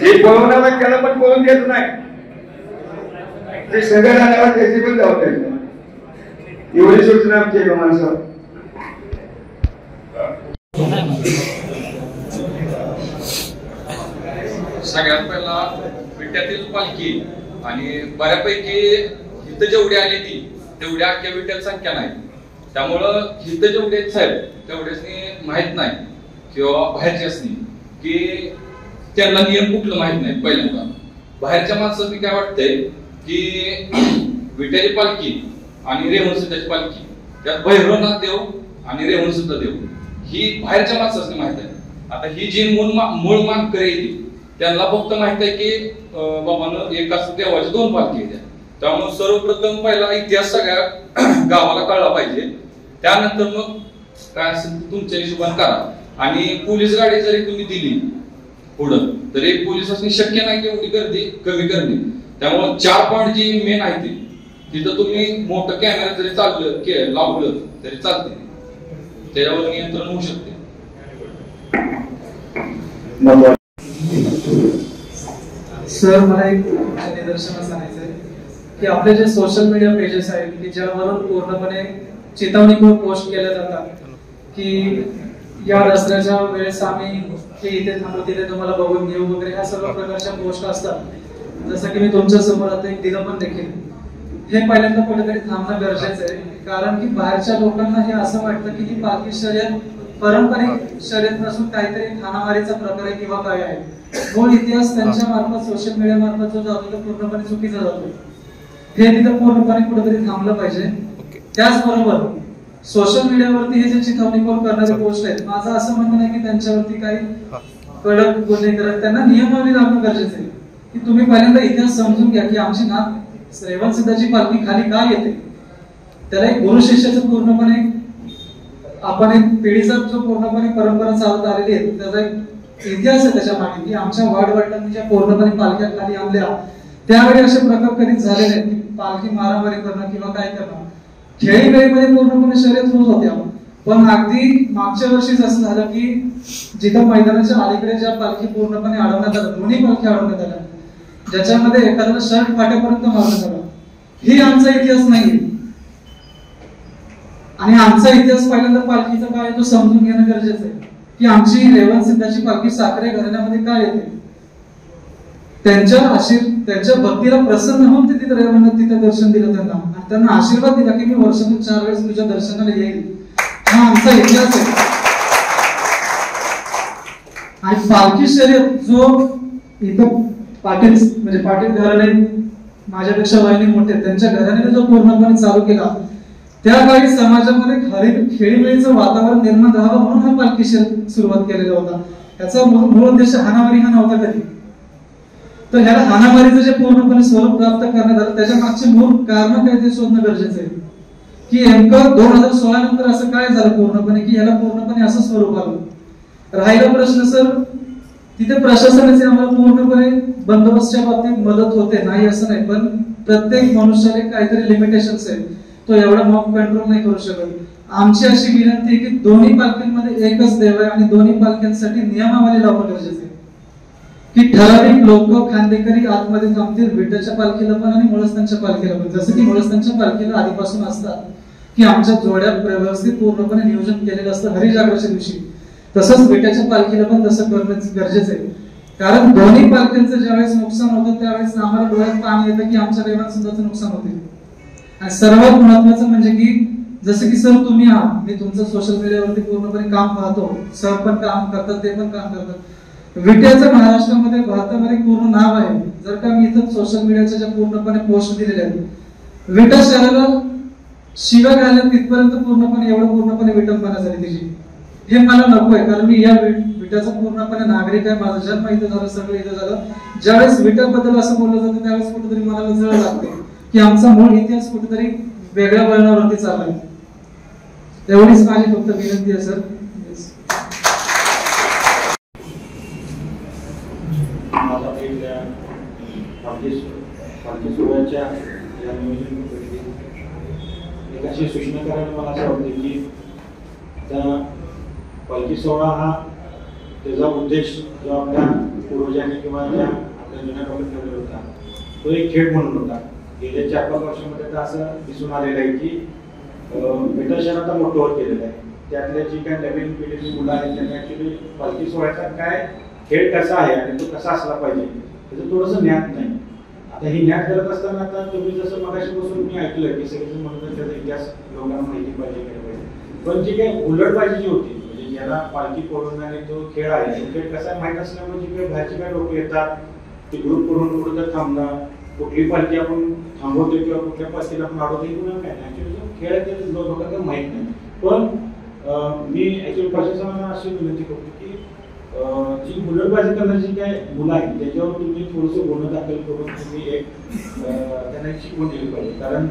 [SPEAKER 11] जे बोलवणार त्याला पण बोलून देत नाही, ते सगळ्या झाल्यावर त्याची पण जबाबदारी. एवढी सूचना आमची माणसं.
[SPEAKER 12] सगळ्यात पहिला विट्यातील पालखी आणि बऱ्यापैकी इथं जेवढी आली ती तेवढ्या अख्ख्या विट्यात संख्या नाही, त्यामुळं इथं जेवढे साहेब तेवढेच माहित नाही किंवा बाहेरच्याच की त्यांना नियम कुठलं माहित नाही. पहिल्यांदा बाहेरच्या माणसाला काय वाटतंय की विट्याची पालखी आणि रेवणसिद्धाची पालखी त्यात भैरवनाथ देव आणि रेवणसिद्ध देव ही बाहेरच्या माणसाला माहित आहे. आता ही जी मूळ मानकरी येते त्यांना फक्त माहित आहे की बाबांना एकाच देवाच्या 2 पालखी आहेत. त्यामुळे सर्वप्रथम पहिला इतिहास सगळ्या गावाला कळला पाहिजे, त्यानंतर मग काय असेल तुमच्या हिशोबाने करा. आणि पोलीस गाडी जरी तुम्ही दिली पुढं तरी पोलिसांनी शक्य नाही की एवढी गर्दी कमी करणे. त्यामुळे 4 पॉईंट जी मेन आहे तिथं तुम्ही मोठं कॅमेरा जरी लावलं तरी चालते, त्याच्यावर नियंत्रण होऊ शकते.
[SPEAKER 13] सर मला एक निदर्शनास आणायचं आहे की आपले जे सोशल मीडिया पेजेस आहेत की ज्यावरून पूर्णपणे चेतावणीपूर्वक पोस्ट केल्या जातात की या दसऱ्याच्या वेळेस आम्ही इथे थांबू तिथे तुम्हाला बघून घेऊ वगैरे ह्या सर्व प्रकारच्या पोस्ट असतात. जसं की मी तुमच्या समोर आता एक दिलं पण देखील. हे पहिल्यांदा कुठेतरी थांबणं गरजेचं आहे, कारण की बाहेरच्या लोकांना हे असं वाटतं की ही पालखी शर्यत पारंपरिक शर्यत नसून काहीतरी खानामारीचा प्रकार आहे किंवा काय आहे. मूळ इतिहास त्यांच्या मार्फत सोशल मीडिया मार्फत जो जातो तो पूर्णपणे चुकीचा जातो. हे तिथं पूर्णपणे कुठेतरी थांबलं पाहिजे. त्याचबरोबर सोशल मीडियावरती हे जे चिथावणीखोर करणारे पोस्ट आहेत, माझं असं म्हणणं नाही की त्यांच्यावरती काही कडक गुन्हे करत, त्यांना नियमावली लावणं गरजेचं आहे की तुम्ही पहिल्यांदा इतिहास समजून घ्या की आमची नाथ रेवणसिद्धाची पालखी खाली का येते. त्याला एक गुरु शिष्याचं पूर्णपणे आपण एक पिढीचा जो पूर्णपणे परंपरा चालत आलेली आहे त्याचा एक इतिहास आहे त्याच्या मागे की आमच्या वाडवडिलांनी ज्या पूर्णपणे पालख्या खाली आणल्या त्यावेळी असे प्रकार कधीच झाले नाही. पालखी मारामारी करणं किंवा काय करणं, खेळीमेळीमध्ये पूर्णपणे शर्यत होत होत्या. पण अगदी मागच्या वर्षीच असं झालं की जिथं मैदानाच्या अलीकडे ज्या पालखी पूर्णपणे अडवण्यात आल्या, दोन्ही पालखी अडवण्यात आल्या, ज्याच्यामध्ये एखाद्याला शर्ट फाट्यापर्यंत मारण्यात आलं. ही आमचा इतिहास नाही आणि आमचा इतिहास पहिल्यांदा पालखीचा काय तो समजून घेणं गरजेचं आहे की आमची रेवणसिद्धाची पालखी साखरे घराण्यामध्ये काय येते. त्यांच्या भक्तीला प्रसन्न होऊन ते तिथे रेवणात तिथे दर्शन दिलं त्यांना आणि त्यांना आशीर्वाद दिला की मी वर्षातून 4 वेळेस तुझ्या दर्शनाला येईल. हा आमचा इतिहास आहे. आणि पालखी शर्यत जो इथं पाटील म्हणजे पाटील घराणे माझ्यापेक्षा वयाने मोठे त्यांच्या घराने जो पूर्णपणे चालू केला त्या काळी समाजामध्ये खेळीमेळीचं वातावरण निर्माण राहावं म्हणून हा पालखी शर्यत सुरुवात केलेला होता. याचा मूळ उद्देश हाणामारी हा नव्हता कधी. तर ह्याला हाणामारीचं जे पूर्णपणे स्वरूप प्राप्त करण्यात आलं त्याच्या मागचे मूळ कारण काय ते शोधणं गरजेचं आहे की नेमकं 2016 नंतर असं काय झालं पूर्णपणे की ह्याला पूर्णपणे असं स्वरूप आलं. राहिला प्रश्न सर, तिथे प्रशासनाचे आम्हाला पूर्णपणे बंदोबस्तच्या बाबतीत मदत होते नाही असं नाही, पण प्रत्येक मनुष्याला काहीतरी लिमिटेशन्स आहेत. तो एवढा मॉब कंट्रोल नाही करू शकत. आमची अशी विनंती आहे की दोन्ही पालख्यांमध्ये एकच देव आहे आणि दोन्ही पालख्यांसाठी नियमावली लावणं गरजेचं आहे की ठराविक लोक खांदेकरी आतमध्ये थांबतील विठ्ठलच्या पालखीला पण आणि मुळस्थानच्या पालखीला पण. जसं की मुळस्थानच्या पालखीला आधीपासून असतात की आमच्या जोड्या व्यवस्थित पूर्णपणे नियोजन केलेलं असतं हरिजागराच्या दिवशी, तसंच विठ्ठलच्या पालखीला पण तसं करणं गरजेचं आहे. कारण दोन्ही पालख्यांचं ज्यावेळेस नुकसान होतं त्यावेळेस आम्हाला डोळ्यात पाणी येतं की आमच्या रेवणसिद्धाचं नुकसान होते. आणि सर्वात महत्वाचं म्हणजे की जसं की सर तुम्ही आहात, मी तुमचं सोशल मीडियावरती पूर्णपणे काम पाहतो, सर पण काम करतात ते पण काम करतात. विट्याचं महाराष्ट्रामध्ये भारतामध्ये पूर्ण नाव आहे. जर का मी इथं सोशल मीडियाच्या ज्या पूर्णपणे पोस्ट दिलेल्या आहेत विटा शहराला शिव्या घालण्यात तिथपर्यंत पूर्णपणे एवढं पूर्णपणे विटंबना झाली त्याची. हे मला नको आहे कारण मी या विट्याचा पूर्णपणे नागरिक आहे. माझा जन्म इथं झाला, सगळं इथं झालं. ज्यावेळेस विट्याबद्दल असं बोललं जातं त्यावेळेस कुठेतरी मला जळ लागते की आमचा मूळ इतिहास कुठेतरी वेगळ्या वळणावरती चाललाय. एवढीच माझी फक्त विनंती आहे सर.
[SPEAKER 14] एक अशी सूचना करायला मला असं वाटतं की आता पालखी सोहळा हा त्याचा उद्देश जो आपल्या पूर्वजांनी किंवा ज्या आपल्या जुन्या लोकांनी ठेवलेला होता तो एक खेळ म्हणून होता. गेल्या 4-5 वर्षामध्ये तर असं दिसून आलेलं आहे की विठ्ठल शहर आता मोठं होत गेलेलं आहे. त्यातल्या जी काही नवीन पिढीची मुलं आहेत त्यांनी ऍक्च्युली पालखी सोहळ्याचा काय खेळ कसा आहे आणि तो कसा असला पाहिजे त्याचं थोडंसं ज्ञान नाही. आता ही ज्ञान करत असताना आता तुम्ही जसं मगाशी बसून मी ऐकलं की सगळेजण म्हणतात त्याचा इतिहास लोकांना माहिती पाहिजे काय पाहिजे, पण जी काही उलटबाजी जी होती म्हणजे ज्याला पालखी पळून आणि तो खेळ आहे तो खेळ कसा माहीत असल्यामुळे जी काही बाहेरची काय लोक येतात ते ग्रुप करून कुठं थांबणार, कुठली पालखी आपण थांबवतो किंवा कुठल्या पालखीला आपण अडवतो हे कुणाला काय नाही. ऍक्च्युली जो खेळ आहे ते लोकांना माहीत नाही. पण मी ऍक्च्युली प्रशासनाला अशी विनंती करतो की जी उलटबाजी करण्याची काय मुलं आहेत त्याच्यावर तुम्ही थोडंसं गुन्हा दाखल करून तुम्ही एक त्यांना शिकवून दिली पाहिजे. कारण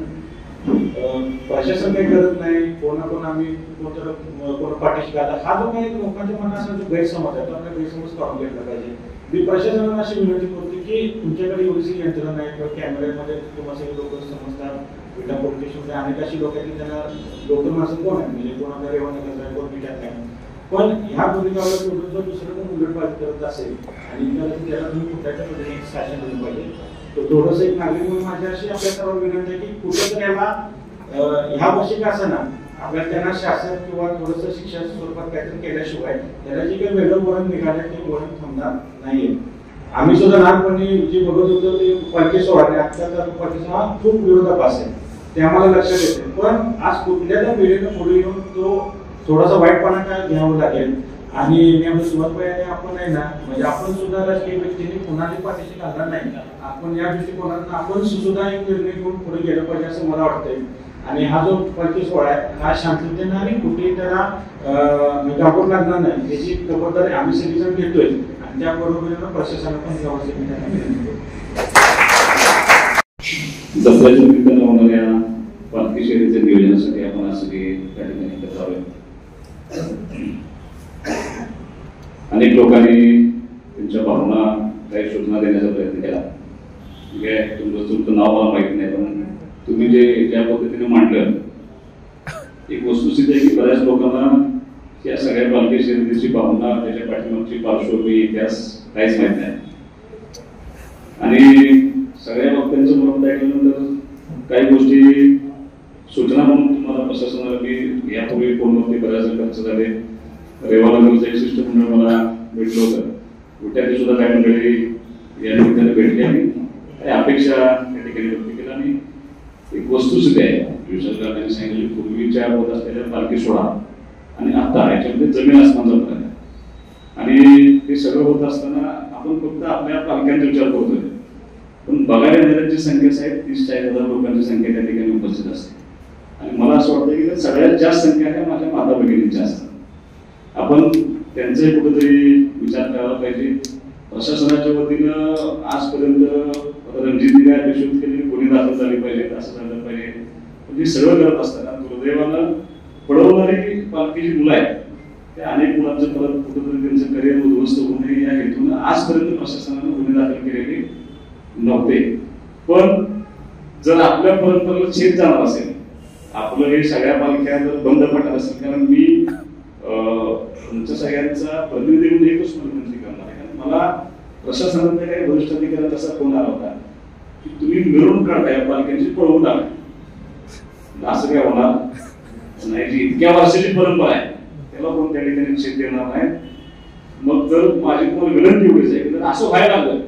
[SPEAKER 14] प्रशासन काही करत नाही, कोण आम्ही कोण पाठीशी घाला हा जो काही लोकांच्या मनात असा जो गैरसमज आहे तो आपला गैरसमज काढून घेतला पाहिजे. मी प्रशासनाला अशी विनंती करतो की तुमच्याकडे एवढीशी यंत्रणा आहे किंवा कॅमेऱ्यामध्ये तुम्हाला सगळे लोक समजतात. विटा पोलीस स्टेशनमध्ये अनेक अशी लोक आहेत की त्यांना लोकल माणसं कोण आहे म्हणजे कोण आपल्या रेवणनगर आहे कोण विट्यात आहे, पण ह्या भूमिकावर सोडून जर दुसरं कोण उलटबाजी करत असेल आणि त्याला तुम्ही कुठल्या पद्धतीने शासन दिलं पाहिजे. तर थोडंसं एक नागरिक म्हणून माझी अशी आपल्या सर्व विनंती आहे की कुठेतरी याला ह्या वर्षी का असं ना आपल्याला त्यांना शासन किंवा थोडंसं शिक्षण स्वरूपात काहीतरी केल्याशिवाय त्याला जे काही वेगळं वळण निघालं ते वळण थांबणार नाहीये. आम्ही सुद्धा लहानपणी जे बघत होतो ते पालखी सोहळा आजचा पालखी सोहळा खूप विरोधाभास आहे ते आम्हाला लक्षात येते. पण आज कुठल्या त्या पिढीनं पुढे येऊन तो थोडासा वाईटपणा काय घ्यावं लागेल आणि मी आपल्या सुरुवातपणे आपण आहे ना म्हणजे आपण सुद्धा राजकीय व्यक्तीने कोणाच्या पाठीशी घालणार नाही. आपण या दृष्टिकोनातून आपण सुद्धा एक निर्णय घेऊन पुढे गेलं पाहिजे असं मला वाटतंय. आणि हा जो पालखी सोहळा आहे हा शांततेनं आणि कुठेही त्याला घाबरून लागणार नाही याची खबरदारी आम्ही सगळेजण घेतोय आणि त्याबरोबर प्रशासनाला पण
[SPEAKER 9] दसऱ्याच्या निमित्तानं होणाऱ्या पालखी शर्यतीच्या नियोजनासाठी आपण आज सगळे त्या ठिकाणी एकत्र आलोय. अनेक लोकांनी त्यांच्या भावना काही सूचना देण्याचा प्रयत्न केला. तुमचं नाव मला माहिती नाही पण तुम्ही ज्या पद्धतीने मांडलं एक वस्तुस्थिती आहे की बऱ्याच लोकांना या सगळ्या पालखी शर्यतीची भावना त्याच्या पाठीमागची पार्श्वभूमी इतिहास काहीच माहित नाही. आणि सगळ्या वक्त्यांचं मत ऐकल्यानंतर काही गोष्टी सूचना म्हणून तुम्हाला प्रशासनाला मी यापूर्वी फोनवरती बऱ्याच खर्च झाले. रेवानगरचं एक शिष्टमंडळ मला भेटलं होतं, विट्यातली सुद्धा काही मंडळी या निमित्ताने भेटली आणि काही अपेक्षा त्या ठिकाणी व्यक्त केल्या. आणि एक वस्तुस्थिती आहे विशालकांनी सांगितली पूर्वीच्या होत असलेल्या पालखी सोहळा आणि आता याच्यामध्ये जमीन आसमानचा फरक आहे. आणि हे सगळं होत असताना आपण फक्त आपल्या पालख्यांचा विचार करतोय पण बघायला येणाऱ्यांची संख्या साहेब 30-40,000 लोकांची संख्या त्या ठिकाणी उपस्थित असते. आणि मला असं वाटतं की सगळ्यात जास्त संख्या आहे माझ्या माता भगिनींच्या असतात. आपण त्यांचाही कुठेतरी विचार करायला पाहिजे. प्रशासनाच्या वतीनं आजपर्यंत रणजितने काय अपेक्षित केली गुन्हे दाखल झाले पाहिजेत असं झालं पाहिजे. म्हणजे सगळं करत असताना दुर्दैवानं पळवणारी पालखी जी मुलं आहेत त्या अनेक मुलांचं परत कुठेतरी त्यांचं करिअर उद्ध्वस्त होऊ नये या हेतून आजपर्यंत प्रशासनानं गुन्हे दाखल केलेले नव्हते. पण जर आपल्या परंपरेला छेद जाणार असेल आपलं हे सगळ्या पालख्या जर बंद पडणार असेल कारण मी तुमच्या सगळ्यांचा प्रतिनिधी म्हणून एकच विनंती करणार आहे. मला प्रशासनातल्या काही वरिष्ठ अधिकाऱ्यांचा असा फोन आला होता की तुम्ही मिरवणूक काढताय पालख्यांची पळवून टाका असं काय होणार नाही. जी इतक्या वर्षाची परंपरा आहे त्याला कोण त्या ठिकाणी निषेध देणार नाही. मग जर माझी तुम्हाला विनंती एवढीच आहे की जर असं व्हायला लागलं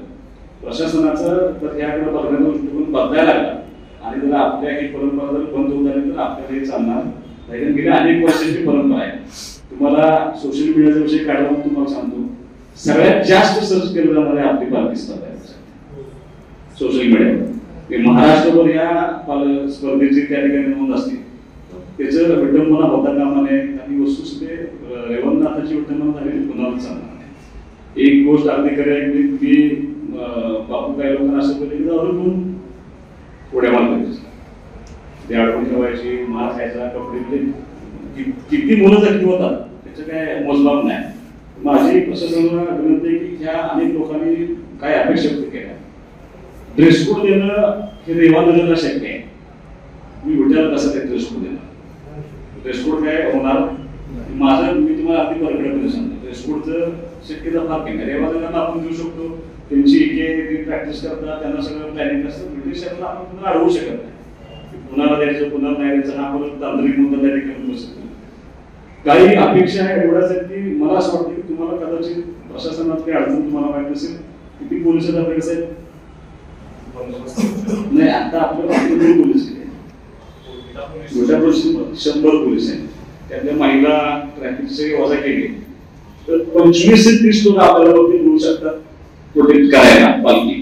[SPEAKER 9] प्रशासनाचं तर याकडे बघण्याचा दृष्टिकोन बदलायला लागला आणि जर आपल्या ही परंपरा जर बंद होत आली तर आपल्याला हे चालणार नाही. गेल्या अनेक वर्षांची परंपरा आहे. तुम्हाला सोशल मीडियाचा विषय काढला तुम्हाला सांगतो सगळ्यात जास्त सर्च केलं जाणार आहे आपली पालखी स्पर्धा आहे सोशल मीडियावर. महाराष्ट्रभर या स्पर्धेची त्या ठिकाणी नोंद असते त्याचं विडंबना होता कामा नये आणि वस्तुस्थिती रेवणनाथाची विडंबना झालेली पुन्हा चालणार नाही. एक गोष्ट अगदी खरी आहे की बापू काही लोकांना असं बोलले की अजून पुढे मारत ते अडवून ठेवायची मार खायचा कपडे किती मुलं जखमी होतात त्याचं काय मोजमाप नाही. माझी प्रशासनाला विनंती आहे की ह्या अनेक लोकांनी काय अपेक्षा व्यक्त केल्या. ड्रेस कोड देणं हे रेवानगरला शक्य आहे. मी विचार कसं ते ड्रेस कोड देणं ड्रेस कोड काय होणार माझं मी तुम्हाला अगदी परकडे सांगतो. ड्रेस कोडचं शक्यता फार कमी आहे. रेवानगरला आपण देऊ शकतो त्यांची एक प्रॅक्टिस करतात त्यांना सगळं प्लॅनिंग असतं. ब्रिटिशांना आपण पुन्हा अडवू शकत नाही. पुन्हा द्यायचं पुन्हा नाही द्यायचं हा परत तांत्रिक मुद्दा त्या ठिकाणी बसतो. काही अपेक्षा आहे एवढ्याच आहेत की मला असं वाटतं की तुम्हाला कदाचित प्रशासनात काही अडचण तुम्हाला माहित नसेल. किती पोलीस आहेत आपले, कसं आहेत? नाही, आता आपल्याला पोलीस मोठ्या पोलीस 100 पोलीस आहेत. त्यातल्या महिला ट्रॅफिकची वजा केली तर 25 ते 30 लोक आपल्याला मिळू शकतात प्रोटेक्ट करायला पालखी.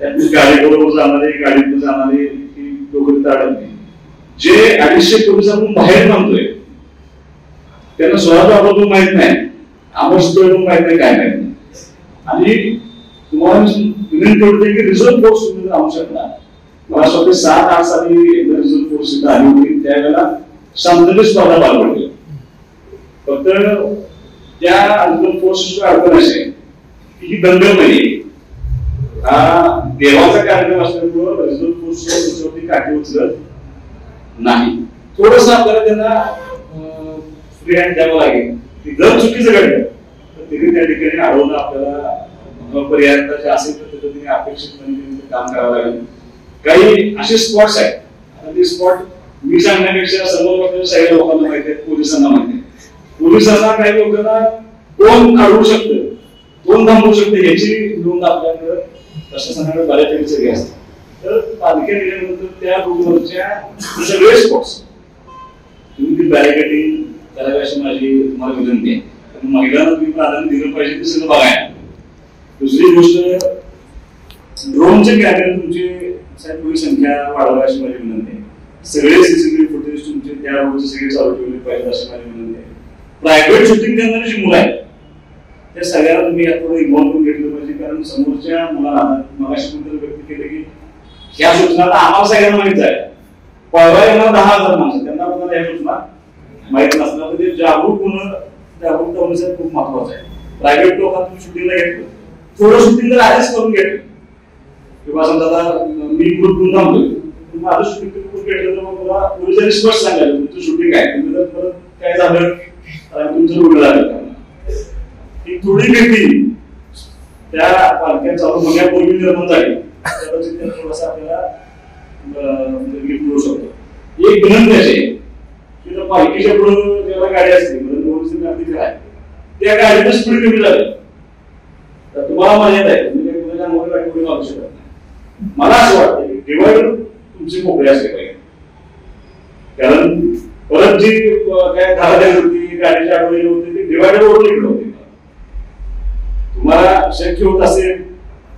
[SPEAKER 9] त्यातली गाडी बरोबर जाणारे, गाडीतून जाणारे लोक तिथे अडकले. जे 250 पोलीस आपण बाहेर थांबतोय त्यांना स्वतःबद्दल माहित नाही, आमचं माहित नाही, काय माहित नाही. आणि तुम्हाला विनंती होते की रिझर्व्ह फोर्स तुम्ही आणू शकता. मला असं वाटतं 7-8 साली रिझर्व्ह फोर्स इथं आली होती, त्यावेळेला शांततेत स्पर्धा पार पडली. फक्त त्या रिझर्व्ह फोर्सची अडचण अशी आहे की ही दंगल नाही, हा देवाचा कार्यक्रम असल्यामुळं रिझर्व्ह फोर्स त्याच्यावरती काठी उचलत नाही. थोडस आपल्याला त्यांना फ्री हँड द्यावं लागेल की जर चुकीचं घडलं तर तिथे त्या ठिकाणी अडवणं आपल्याला पर्याय असेल तर पद्धतीने अपेक्षितपणे काम करावं लागेल. काही असे स्पॉट्स आहेत, ते स्पॉट मी सांगण्यापेक्षा समोर सगळ्या लोकांना माहिती आहे, पोलिसांना माहिती आहे. पोलिसांना काही लोकांना कोण अडवू शकतं, कोण थांबवू शकतं याची नोंद आपल्याकडे प्रशासनाकडे बऱ्यापैकी सगळी असते. तर पालिका दिल्यानंतर त्या रूटवरच्या सगळे स्पॉट्स तुम्ही ती बॅरिकेडिंग करावी अशी माझी तुम्हाला विनंती आहे. महिलांना तुम्ही प्राधान्य दिलं पाहिजे ते सगळं बघायला. दुसरी गोष्ट, ड्रोनचे कॅमेरे तुमची थोडी संख्या वाढवावी अशी माझी विनंती आहे. सगळे सीसीटीव्ही फुटेज तुमचे त्या रोडचे सगळे चालू ठेवले पाहिजे अशी माझी विनंती आहे. प्रायव्हेट शूटिंग करणारी जी मुलं आहेत त्या सगळ्यांना तुम्ही यात थोडं इन्व्हॉल्व करून घेतलं पाहिजे. कारण समोरच्या मुलाला मगाशी कोणतरी व्यक्त केलं की ह्या सूचना आम्हाला सगळ्यांना माहित आहे, पळवा येणार 10,000 माणसं, त्यांना पण ह्या सूचना माहित नसणार. तर ते जागरूक होणं खूप महत्वाचं आहे. प्रायव्हेट लोकांना तुम्ही शूटिंगला घेतलं, थोडं शूटिंग जर आधीच करून घेतलं किंवा समजा आता मी ग्रुप थांबतोय, माझं शूटिंग घेतलं तर मग मला पोलिसांनी स्पष्ट सांगायचं तुमचं शूटिंग आहे, तुम्ही जर परत काय झालं तुमचं उडलं झालं. ही थोडी भीती त्या पालख्या चालू होण्यापूर्वी निर्माण झाली, कदाचित थोडासा आपल्याला मिळू शकतो. एक विनंती अशी आहे की त्या पालखीच्या पुढे जेव्हा गाडी असते त्या गाडीचं स्पीड कमी झालं तर तुम्हाला माहित आहे तुम्ही काही कुणाच्या मोठ्या गाडी घालू शकत नाही. मला असं वाटतं की डिवायडर तुमची मोकळी असली पाहिजे. कारण परत जी काय धारादारी होती, गाडीची आडवणी होती ती डिवायडर वरून इकडे होती. तुम्हाला शक्य होत असेल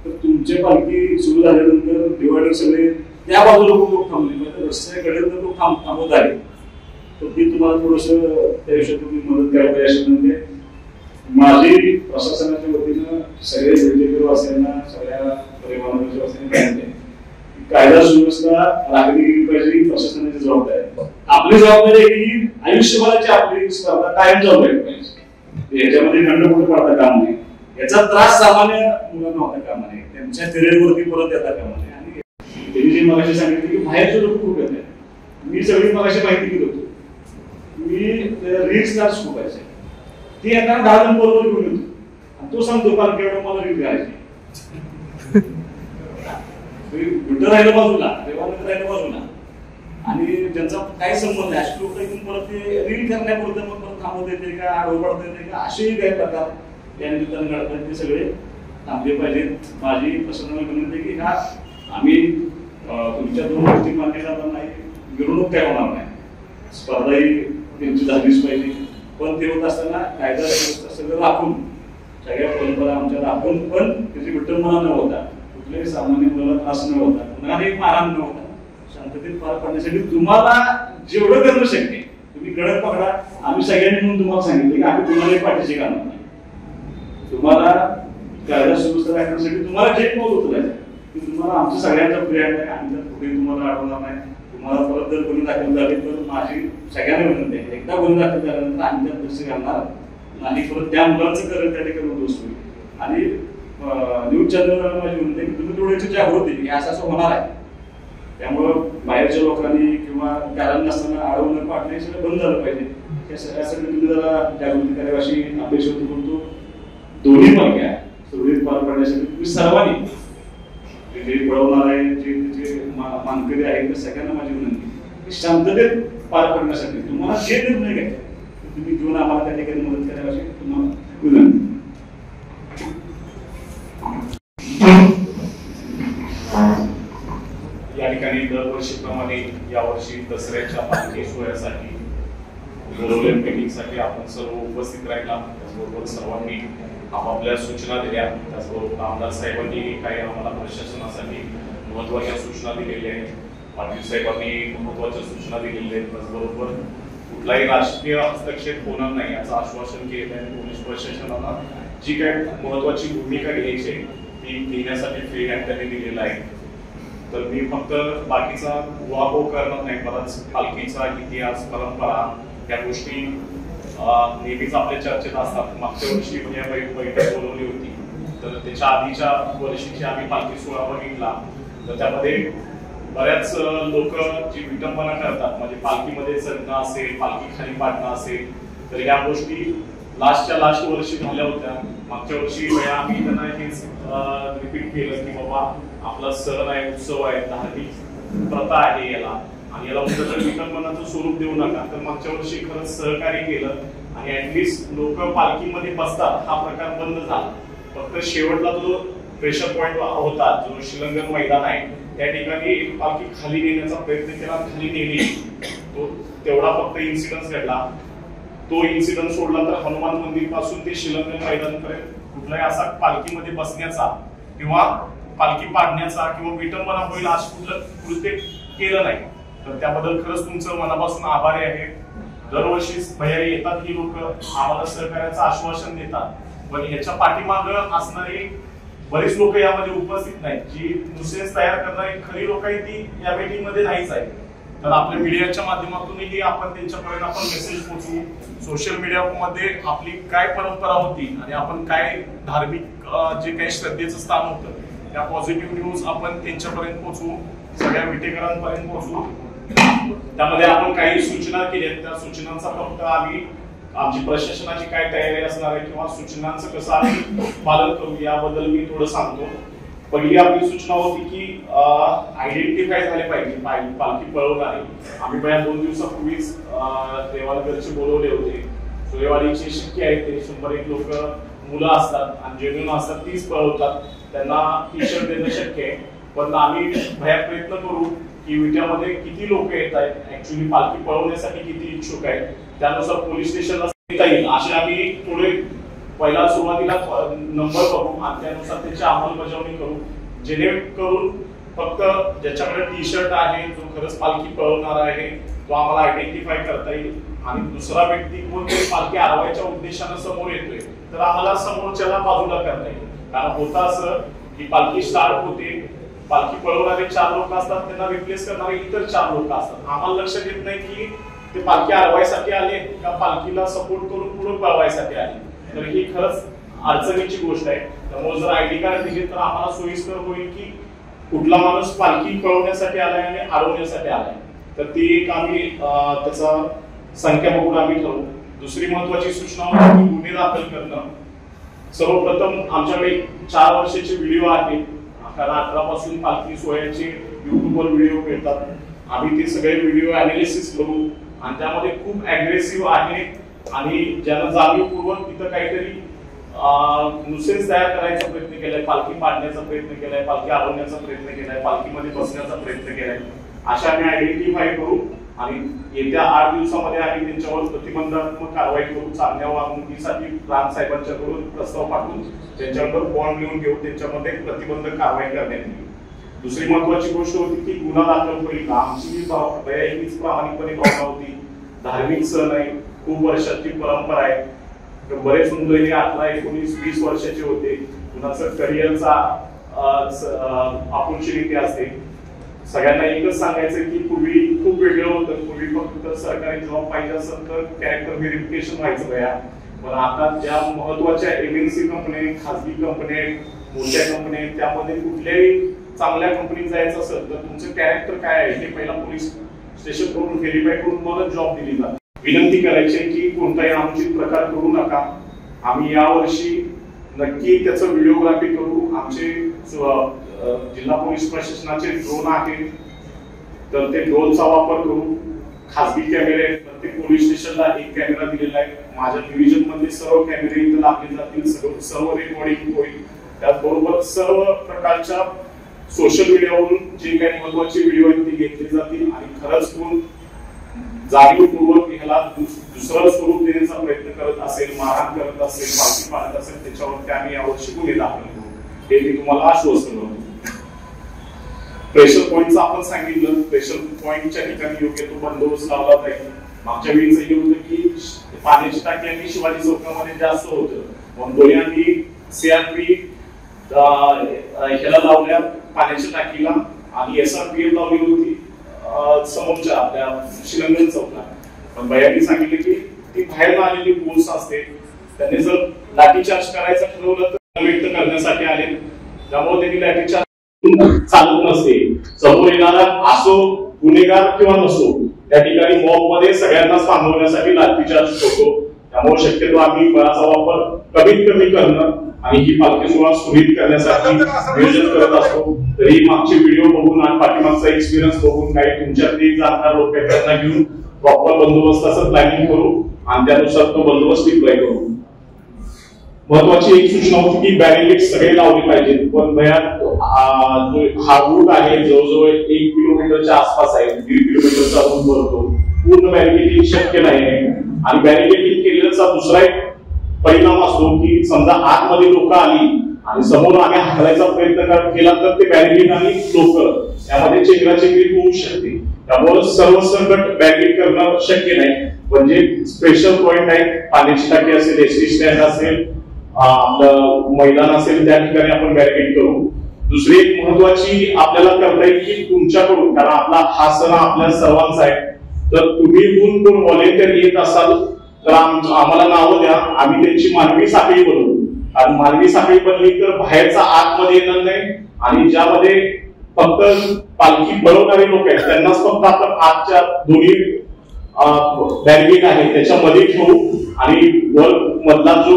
[SPEAKER 9] तर तुमचे पालखी सुरू झाल्यानंतर डिवायडर सगळे त्या बाजूला लोक थांबले, रस्त्याकडे जर लोक थांबवत आले तर ती तुम्हाला थोडस त्या विषयात तुम्ही मदत करायला पाहिजे अशी विनंती आहे. माझी प्रशासनाच्या वतीनं सगळे बेटेकरवासियांना, सगळ्या परिवहनाच्या वासियांना विनंती आहे की कायदा सुव्यवस्था राखली गेली पाहिजे, ही प्रशासनाची जबाबदारी आहे. आपली जबाबदारी आहे की आयुष्यभराची आपली स्पर्धा कायम चालू राहिली पाहिजे. याच्यामध्ये खंड पडता काम नाही, याचा त्रास सामान्य मुलांना होता कामा नये, त्यांच्या करिअरवरती परत येता कामा नये. आणि त्यांनी जे मगाशी सांगितलं की बाहेरचे लोक खूप येत आहेत, मी सगळी मगाशी माहिती घेत होतो, मी रील स्टार्स खूप आहे ती येताना 10 जण बरोबर घेऊन येतो आणि तो सांगतो पालखी एवढं मला रील करायची, विठ्ठल राहिलं बाजूला, देवानंद राहिलं बाजूला, आणि ज्यांचा काही संबंध नाही अशी लोक इथून परत ते रील करण्यापुरतं मग परत थांबवता येते का, आडवं पडता येते का, असेही काही प्रकार त्या निमित्तानं घडतात, ते सगळे थांबले पाहिजेत. माझी प्रशासनाला विनंती की हा आम्ही तुमच्या 2 गोष्टी मान्य करणार नाही, मिरवणूक काय होणार नाही, स्पर्धाही त्यांची झालीच पाहिजे. पण ते होत असताना कायदा व्यवस्था सगळं राखून, सगळ्या परंपरा आमच्या राखून, पण त्याची विटंबना न होता, कुठल्याही सामान्य मुलाला त्रास न होता, कुणालाही मारहाण न होता, शांततेत पार पाडण्यासाठी तुम्हाला जेवढं करणं शक्य आहे तुम्ही कडक पकडा. आम्ही सगळ्यांनी म्हणून तुम्हाला सांगितलं की आम्ही तुम्हालाही पाठीशी घालणार नाही. तुम्हाला कायदा सुव्यवस्था राखण्यासाठी तुम्हाला जे पाऊल उचलायचं की तुम्हाला आमच्या सगळ्यांचा पर्याय नाही, आम्ही तर कुठेही तुम्हाला अडवणार नाही. तुम्हाला परत जर गुन्हे दाखल झाले तर माझी सगळ्यांना विनंती आहे, एकदा गुन्हे दाखल झाल्यानंतर आम्ही त्यात लक्ष घालणार नाही, परत त्या मुलांचं करत त्या ठिकाणी दोष होईल. आणि न्यूज चॅनलला माझी विनंती आहे की तुम्ही थोडीशी जागृती की असं असं होणार आहे, त्यामुळं बाहेरच्या लोकांनी किंवा कारण नसताना अडवणं पाडणं हे सगळं बंद झालं पाहिजे. या सगळ्यासाठी तुम्ही जरा जागृती करावी अशी अपेक्षा करतो. दोन्ही पालख्या सुरळीत पार पाडण्यासाठी तुम्ही सर्वांनी जे पळवणार आहे, जे मानकरी आहेत त्या सगळ्यांना माझी विनंती की शांततेत पार पाडण्यासाठी तुम्हाला जे निर्णय घ्यायचे तुम्ही घेऊन आम्हाला त्या ठिकाणी मदत करायला अशी तुम्हाला विनंती. या ठिकाणी दरवर्षीप्रमाणे यावर्षी दसऱ्याच्या पालखी सोहळ्यासाठी बोलवलेल्या मीटिंगसाठी आपण सर्व उपस्थित राहिला. त्याचबरोबर सर्वांनी आपापल्या सूचना दिल्या. त्याचबरोबर आमदार साहेबांनी काही आम्हाला प्रशासनासाठी महत्त्वाच्या सूचना दिलेल्या आहेत. पाटील साहेबांनी महत्त्वाच्या सूचना दिलेल्या आहेत. त्याचबरोबर कुठलाही राजकीय हस्तक्षेप होणार नाही याचं आश्वासन केलं आहे. पोलीस प्रशासनाला जी काय महत्त्वाची भूमिका घ्यायची ती घेण्यासाठी फ्री हँड त्यांनी दिलेला आहे. तर मी फक्त बाकीचा वापो करणार नाही. बराच पालखीचा इतिहास, परंपरा या गोष्टी नेहमीच आपल्या चर्चेत असतात. मागच्या वर्षी बैठक बोलवली होती, तर त्याच्या आधीच्या वर्षीची आम्ही पालखी सोहळा बघितला. तर त्यामध्ये बऱ्याच लोक जी विटंबना करतात, म्हणजे पालखीमध्ये चढणं असेल, पालखी खाली पाडणं असेल, तर या गोष्टी लास्ट वर्षी झाल्या होत्या. मागच्या वर्षी आम्ही त्यांना हेच रिपीट केलं की बाबा आपला सण आहे, उत्सव आहे, धार्मिक प्रथा आहे याला, आणि याला उद्या विटंबनाचं स्वरूप देऊ नका. तर मागच्या वर्षी खरंच सहकार्य केलं आणि ऍटलिस्ट लोक पालखीमध्ये बसतात हा प्रकार बंद झाला. फक्त शेवटला जो प्रेशर पॉइंट होता, जो शिलंगण मैदान आहे, त्या ठिकाणी पालखी खाली नेण्याचा प्रयत्न केला, खाली नेली, तो तेवढा फक्त इन्सिडन्स घडला. तो इन्सिडन्स सोडला तर हनुमान मंदिर पासून ते शिलंगण मैदानपर्यंत कुठलाही असा पालखीमध्ये बसण्याचा किंवा पालखी पाडण्याचा किंवा विटंबना होईल असं कुठलं कृत्य केलं नाही. तर त्याबद्दल खरंच तुमचं मनापासून आभारी आहे. दरवर्षी भैया येतात ही लोक, आम्हाला सहकार्याचं आश्वासन देतात, पण ह्याच्या पाठीमागं असणारी बरीच लोक यामध्ये उपस्थित नाहीत. जी नुसेन्स तयार करणारी खरी लोक आहेत ती या मीटिंग मध्ये नाहीच आहे. तर आपल्या मीडियाच्या माध्यमातूनही आपण त्यांच्यापर्यंत आपण मेसेज पोहोचवू. सोशल मीडियामध्ये आपली काय परंपरा होती आणि आपण काय धार्मिक जे काही श्रद्धेचं स्थान होतं, त्या पॉझिटिव्ह न्यूज आपण त्यांच्यापर्यंत पोहोचवू, सगळ्या विटेकरांपर्यंत पोहोचवू. त्यामध्ये आपण काही सूचना केल्या, त्या सूचनांचा फक्त आम्ही आमची प्रशासनाची काय तयारी असणार आहे किंवा सूचनांचं कसं आम्ही पालन करू याबद्दल मी थोडं सांगतो. पहिली आपली सूचना होती की आयडेंटिफाय झाले पाहिजे पालखी पळवणारे. आम्ही पहिल्या 2 दिवसापूर्वीच रेवालकरचे बोलवले होते. सोयवाडीचे शिक्के आहेत, ते 101 लोक मुलं असतात आणि जेन्युइन असतात, तीच पळवतात. त्यांना टी शर्ट देणं शक्य आहे, पण आम्ही भयात प्रयत्न करू की विट्यामध्ये किती लोक येत आहेत, ऍक्च्युली पालखी पळवण्यासाठी किती इच्छुक आहेत, त्यानुसार पोलीस स्टेशनला येता येईल असे आम्ही थोडे पहिला सुरुवातीला नंबर बघू आणि त्यानुसार त्याची अंमलबजावणी करू. जेणेकरून फक्त ज्याच्याकडे टी शर्ट आहे, जो खरंच पालखी पळवणार आहे, तो आम्हाला आयडेंटिफाय करता येईल. आणि दुसरा व्यक्ती कोण पालखी अडवायच्या उद्देशानं समोर येतोय तर आम्हाला समोरच्याला बाजूला करता येईल. कारण होतं असं की पालखी स्टार्ट होते, पालखी पळवणारे 4 लोक असतात, त्यांना रिप्लेस करणारे इतर 4 लोक असतात. आम्हाला लक्षात येत नाही की ते पालखी अडवायसाठी आले का पालखीला सपोर्ट करून पुढे पळवायसाठी आले. तर ही खरंच अडचणीची गोष्ट आहे. त्यामुळे जर आयडी कार्ड दिले तर आम्हाला सोयीस्कर होईल की कुठला माणूस पालखी पळवण्यासाठी आलाय आणि अडवण्यासाठी आलाय. तर ती एक आम्ही त्याचा संख्या बघून आम्ही ठरवू. दुसरी महत्वाची सूचना होती गुन्हे दाखल करणं. सर्वप्रथम आमच्याकडे 4 वर्षाचे व्हिडिओ आहेत. 18 पासून पालखी सोहळ्याचे युट्यूबवर व्हिडिओ मिळतात. आम्ही ते सगळे व्हिडिओ अनालिसिस करू आणि त्यामध्ये खूप अग्रेसिव्ह आहे आणि ज्यांना जाणीवपूर्वक तिथं काहीतरी नुसेन्स तयार करायचा प्रयत्न केलाय, पालखी पाडण्याचा प्रयत्न केलाय, पालखी अडवण्याचा प्रयत्न केलाय, पालखीमध्ये बसण्याचा प्रयत्न केलाय, अशा आम्ही आयडेंटिफाय करू आणि येत्या 8 दिवसामध्ये आम्ही त्यांच्यावर प्रतिबंधात्मक कारवाई करू. चांगल्या वागणुकीसाठी प्रांत साहेबांच्याकडून प्रस्ताव पाठवून त्यांच्यावर बॉन्ड लिहून घेऊ, त्यांच्यामध्ये प्रतिबंधक कारवाई करण्यात येईल. दुसरी महत्वाची गोष्ट होती की गुन्हा दाखल होईल का. आमची हीच प्रामाणिकपणे भावना होती. धार्मिक सण आहे, खूप वर्षाची परंपरा आहे. बरेच मुलं हे 18, 19, 20 वर्षाचे होते. कुणाचं करिअरचा ऑपॉर्च्युनिटी असते. सगळ्यांना एकच सांगायचं की पूर्वी खूप वेगळं होतं. पूर्वी फक्त सरकारी जॉब पाहिजे असेल तर कॅरेक्टर व्हेरिफिकेशन व्हायचं बया. पण आता ज्या महत्वाच्या एमएनसी कंपनी, खासगी कंपनी, मोठ्या कंपनी, त्यामध्ये कुठल्याही चांगल्या कंपनीत जायचं असेल तर तुमचं कॅरेक्टर काय आहे हे पहिला पोलीस स्टेशन कडून व्हेरीफाय करून मगच जॉब दिली जाते. विनंती करायची की कोणताही अनुचित प्रकार करू नका. आम्ही यावर्षी नक्की त्याचं व्हिडिओग्राफी करू. आमचे जिल्हा पोलीस प्रशासनाचे ड्रोन आहेत तर ते ड्रोनचा वापर करू. खासगी कॅमेरे, प्रत्येक पोलीस स्टेशनला 1 कॅमेरा दिलेला आहे. माझ्या डिव्हिजन मध्ये सर्व कॅमेरे इथं लावले जातील, सर्व रेकॉर्डिंग होईल. त्याचबरोबर सर्व प्रकारच्या सोशल मीडियावरून जे काही महत्वाचे व्हिडिओ आहेत ते घेतले जातील आणि खरंच कोण जाणीवपूर्वक ह्याला दुसरं स्वरूप देण्याचा प्रयत्न करत असेल, मारहाण करत असेल, पालखी पाळत असेल, त्याच्यावरती आम्ही यावर्षी गुन्हे दाखल करू, हे मी तुम्हाला आश्वस्त करतो. प्रेशर पॉईंटचं आपण सांगितलं, प्रेशर पॉईंटच्या ठिकाणी योग्य तो बंदोबस्त लावला जाईल. मागच्या वेळीच हे होतं की पाण्याची टाकी आणि शिवाजी चौकामध्ये जास्त होतं, म्हणून दोन्ही आम्ही सीआरपी ह्याला लावल्या पाण्याच्या टाकीला आणि SRPF लावली होती समोरच्या आपल्या शिलंगण चौकला. पण भैयांनी सांगितलं की ती बाहेर आलेली पोलीस असते, त्यांनी जर लाठीचार्ज करायचं ठरवलं तर व्यक्त करण्यासाठी आले, त्यामुळे त्यांनी लाठीचार्ज चालत नसते. समोर येणारा असो गुन्हेगार किंवा नसो, त्या ठिकाणी मॉब मध्ये सगळ्यांना थांबवण्यासाठी लाठीचार्ज होतो. त्यामुळे शक्यतो आम्ही बळाचा वापर कमीत कमी करणं आणि ही पालखी सोहळा सुरळीत करण्यासाठी नियोजन करत असतो. तरी मागचे व्हिडिओ बघून आणि पाठीमागचा एक्सपिरियन्स बघून काही तुमच्यातले जाणकार लोक आहेत त्यांना घेऊन प्रॉपर बंदोबस्ताचं प्लॅनिंग करू आणि त्यानुसार तो बंदोबस्त डिप्लॉय करू. महत्वाची एक सूचना होती की बॅरिकेड सगळे लावले पाहिजेत, पण हा रूट आहे जवळजवळ 1 किलोमीटरच्या आसपास आहे, 1.5 किलोमीटरचा रूट भरतो, पूर्ण बॅरिकेडिंग शक्य नाही आहे. आणि बॅरिकेडिंग केलेल्याचा दुसरा एक परिणाम असतो की समजा आतमध्ये लोक आली आणि समोर आम्ही हाकलायचा प्रयत्न केला तर ते बॅरिकेड आणि लोक यामध्ये चेंगराचेंगरी होऊ शकते. त्यामुळे सर्व संकट बॅरिकेड करणं शक्य नाही. म्हणजे स्पेशल पॉइंट आहे, पाण्याची टाकी असेल, एसटी स्टँड असेल, आपलं मैदान असेल, त्या ठिकाणी आपण बॅरिकेड करू. दुसरी एक महत्वाची आपल्याला करता येईल की तुमच्याकडून, कारण आपला हा सण आपल्या सर्वांचा आहे, तर तुम्ही कोण व्हॉलेंटियर येत असाल तर आम्हाला नावं द्या, आम्ही त्यांची मानवी साखळी बनवू. आणि मानवी साखळी बनली तर बाहेरचा आतमध्ये येणार नाही आणि ज्यामध्ये फक्त पालखी बनवणारे लोक आहेत त्यांनाच फक्त आपण आजच्या दोन्ही बॅरिकेड आहे त्याच्यामध्ये ठेवू आणि वर मधला जो